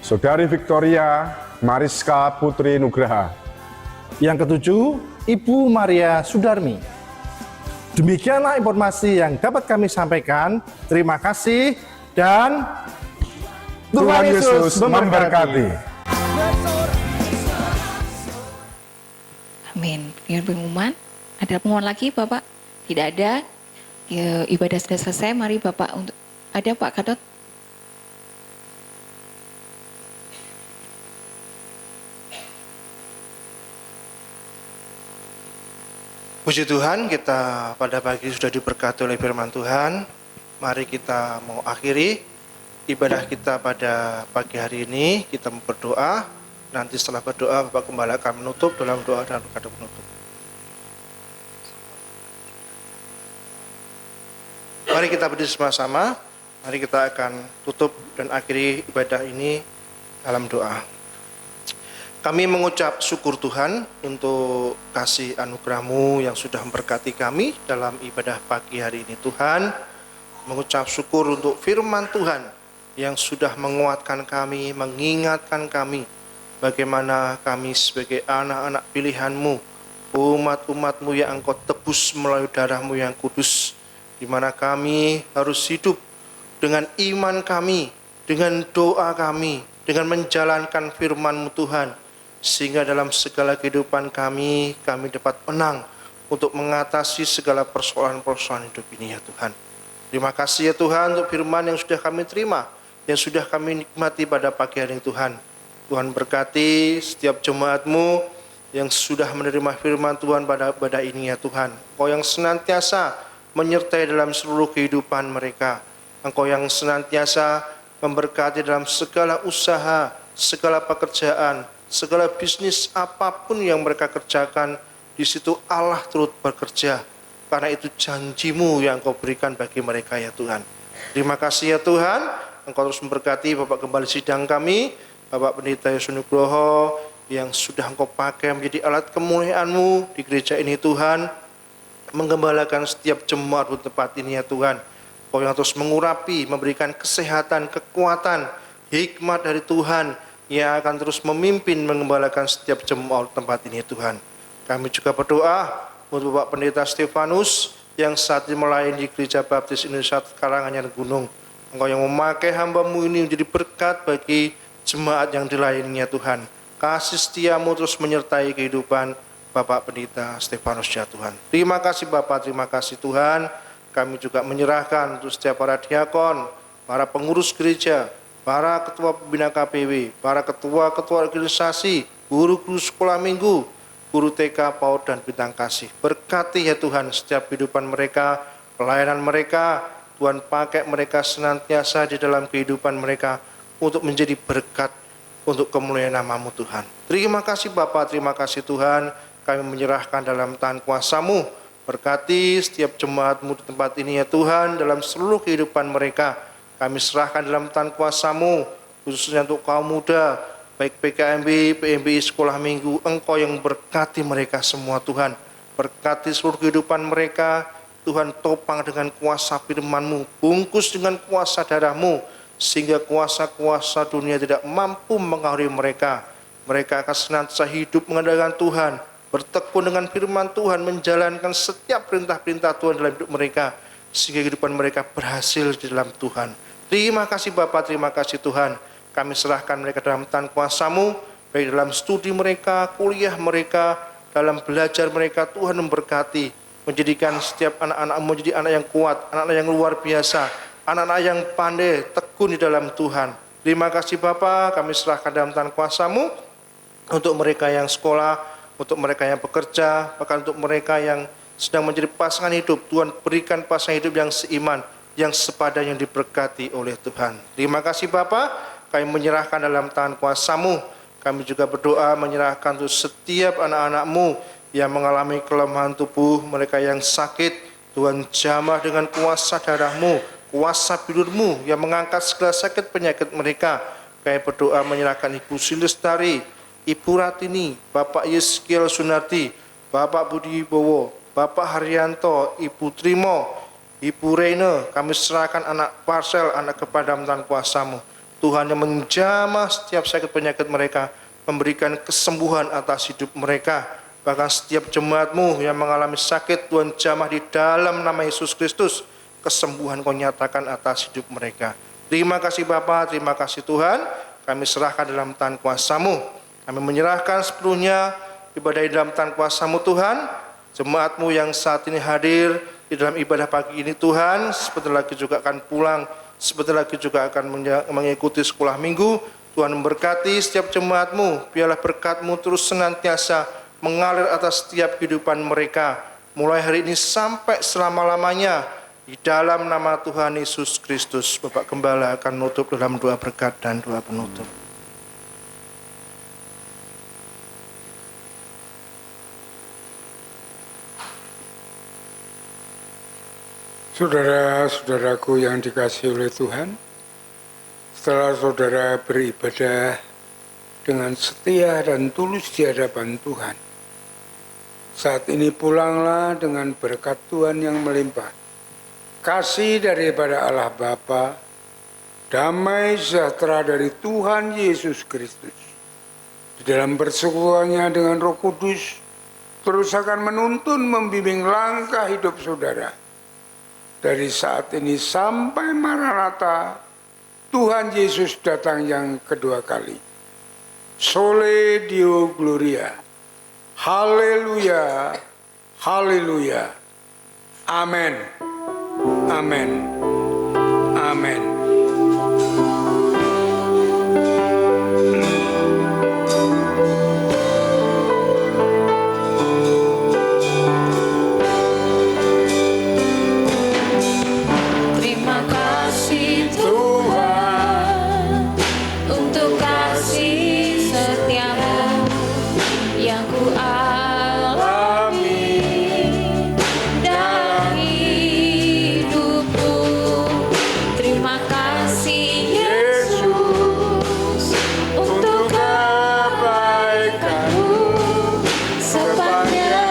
Saudari Victoria Mariska Putri Nugraha. Yang ketujuh, Ibu Maria Sudarmi. Demikianlah informasi yang dapat kami sampaikan. Terima kasih dan Tuhan Yesus memberkati. Amin. Biar pengumuman. Ada pengumuman lagi Bapak? Tidak ada. Ya, ibadah sudah selesai. Mari Bapak untuk ada Pak Gatot. Puji Tuhan, kita pada pagi sudah diberkati oleh firman Tuhan. Mari kita mau akhiri ibadah kita pada pagi hari ini. Kita berdoa. Nanti setelah berdoa, Bapak Gembala akan menutup dalam doa dan kata penutup. Mari kita berdiri sama-sama. Mari kita akan tutup dan akhiri ibadah ini dalam doa. Kami mengucap syukur Tuhan untuk kasih anugerah-Mu yang sudah memberkati kami dalam ibadah pagi hari ini Tuhan. Mengucap syukur untuk firman Tuhan yang sudah menguatkan kami, mengingatkan kami bagaimana kami sebagai anak-anak pilihan-Mu, umat-umat-Mu yang Engkau tebus melalui darah-Mu yang kudus, di mana kami harus hidup dengan iman kami, dengan doa kami, dengan menjalankan firman-Mu Tuhan, sehingga dalam segala kehidupan kami dapat menang untuk mengatasi segala persoalan-persoalan hidup ini ya Tuhan. Terima kasih ya Tuhan untuk firman yang sudah kami terima, yang sudah kami nikmati pada pagi hari ini Tuhan. Tuhan berkati setiap jemaat-Mu yang sudah menerima firman Tuhan pada ini ya Tuhan. Engkau yang senantiasa menyertai dalam seluruh kehidupan mereka. Engkau yang senantiasa memberkati dalam segala usaha, segala pekerjaan, segala bisnis apapun yang mereka kerjakan, di situ Allah turut bekerja. Karena itu janji-Mu yang Engkau berikan bagi mereka ya Tuhan. Terima kasih ya Tuhan. Engkau terus memberkati Bapak Gembala sidang kami, Bapak Pendeta Yesus Nugroho, yang sudah Engkau pakai menjadi alat kemuliaan-Mu di gereja ini Tuhan, menggembalakan setiap jemaat di tempat ini ya Tuhan. Engkau yang terus mengurapi, memberikan kesehatan, kekuatan, hikmat dari Tuhan, yang akan terus memimpin mengembalakan setiap jemaat tempat ini Tuhan. Kami juga berdoa untuk Bapak Pendeta Stefanus yang saat ini melayani di Gereja Baptis Indonesia Karanganyar Gunung. Engkau yang memakai hamba-Mu ini menjadi berkat bagi jemaat yang dilayaninya Tuhan. Kasih setia-Mu terus menyertai kehidupan Bapak Pendeta Stefanus ya Tuhan. Terima kasih Bapak, terima kasih Tuhan. Kami juga menyerahkan untuk setiap para diakon, para pengurus gereja, para ketua pembina KPW, para ketua-ketua organisasi, guru-guru sekolah minggu, guru TK, PAUD, dan bintang kasih. Berkati ya Tuhan setiap kehidupan mereka, pelayanan mereka. Tuhan pakai mereka senantiasa di dalam kehidupan mereka untuk menjadi berkat untuk kemuliaan nama-Mu Tuhan. Terima kasih Bapa, terima kasih Tuhan. Kami menyerahkan dalam tangan kuasa-Mu. Berkati setiap jemaat-Mu di tempat ini ya Tuhan, dalam seluruh kehidupan mereka. Kami serahkan dalam tangan kuasa-Mu, khususnya untuk kaum muda, baik PKMB, PMBI, sekolah minggu. Engkau yang berkati mereka semua Tuhan. Berkati seluruh kehidupan mereka, Tuhan topang dengan kuasa firman-Mu, bungkus dengan kuasa darah-Mu, sehingga kuasa-kuasa dunia tidak mampu mengaruhi mereka. Mereka akan senantiasa hidup mengandalkan Tuhan, bertekun dengan firman Tuhan, menjalankan setiap perintah-perintah Tuhan dalam hidup mereka, sehingga kehidupan mereka berhasil di dalam Tuhan. Terima kasih Bapak, terima kasih Tuhan. Kami serahkan mereka dalam tangan kuasa-Mu, baik dalam studi mereka, kuliah mereka, dalam belajar mereka. Tuhan memberkati, menjadikan setiap anak-anak-Mu menjadi anak yang kuat, anak-anak yang luar biasa, anak-anak yang pandai, tekun di dalam Tuhan. Terima kasih Bapak, kami serahkan dalam tangan kuasa-Mu, untuk mereka yang sekolah, untuk mereka yang bekerja, bahkan untuk mereka yang sedang menjadi pasangan hidup. Tuhan berikan pasangan hidup yang seiman, yang sepadan, yang diberkati oleh Tuhan. Terima kasih Bapa, kami menyerahkan dalam tangan kuasa-Mu. Kami juga berdoa menyerahkan untuk setiap anak-anak-Mu yang mengalami kelemahan tubuh, mereka yang sakit. Tuhan jamah dengan kuasa darah-Mu, kuasa bidur-Mu yang mengangkat segala sakit penyakit mereka. Kami berdoa menyerahkan Ibu Silestari, Ibu Ratini, Bapak Yeskiel Sunardi, Bapak Budi Bowo, Bapak Haryanto, Ibu Trimo, Ibu Reine. Kami serahkan anak Parcel, anak kepada tangan kuasa-Mu. Tuhan yang menjamah setiap sakit penyakit mereka, memberikan kesembuhan atas hidup mereka. Bahkan setiap jemaat-Mu yang mengalami sakit, Tuhan jamah di dalam nama Yesus Kristus. Kesembuhan Kau nyatakan atas hidup mereka. Terima kasih Bapa, terima kasih Tuhan. Kami serahkan dalam tangan kuasa-Mu. Kami menyerahkan sepenuhnya ibadah di dalam tangan kuasa-Mu Tuhan. Jemaat-Mu yang saat ini hadir di dalam ibadah pagi ini Tuhan, sebentar lagi juga akan pulang, sebentar lagi juga akan mengikuti sekolah minggu. Tuhan memberkati setiap jemaat-Mu, biarlah berkat-Mu terus senantiasa mengalir atas setiap kehidupan mereka. mulai hari ini sampai selama-lamanya. Di dalam nama Tuhan Yesus Kristus, Bapak Gembala akan menutup dalam doa berkat dan doa penutup. Saudara-saudaraku yang dikasihi oleh Tuhan, setelah saudara beribadah dengan setia dan tulus di hadapan Tuhan, saat ini pulanglah dengan berkat Tuhan yang melimpah, kasih daripada Allah Bapa, damai sejahtera dari Tuhan Yesus Kristus, di dalam persekutuannya dengan Roh Kudus, terus akan menuntun membimbing langkah hidup saudara. Dari saat ini sampai Maranatha, Tuhan Yesus datang yang kedua kali. Sole Deo Gloria. Haleluya. Haleluya. Amin. Amin. Amin. Terima kasih Tuhan untuk kasih setiamu yang ku alami dalam hidupku. Terima kasih Yesus untuk kebaikanmu sepanjang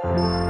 Thank you.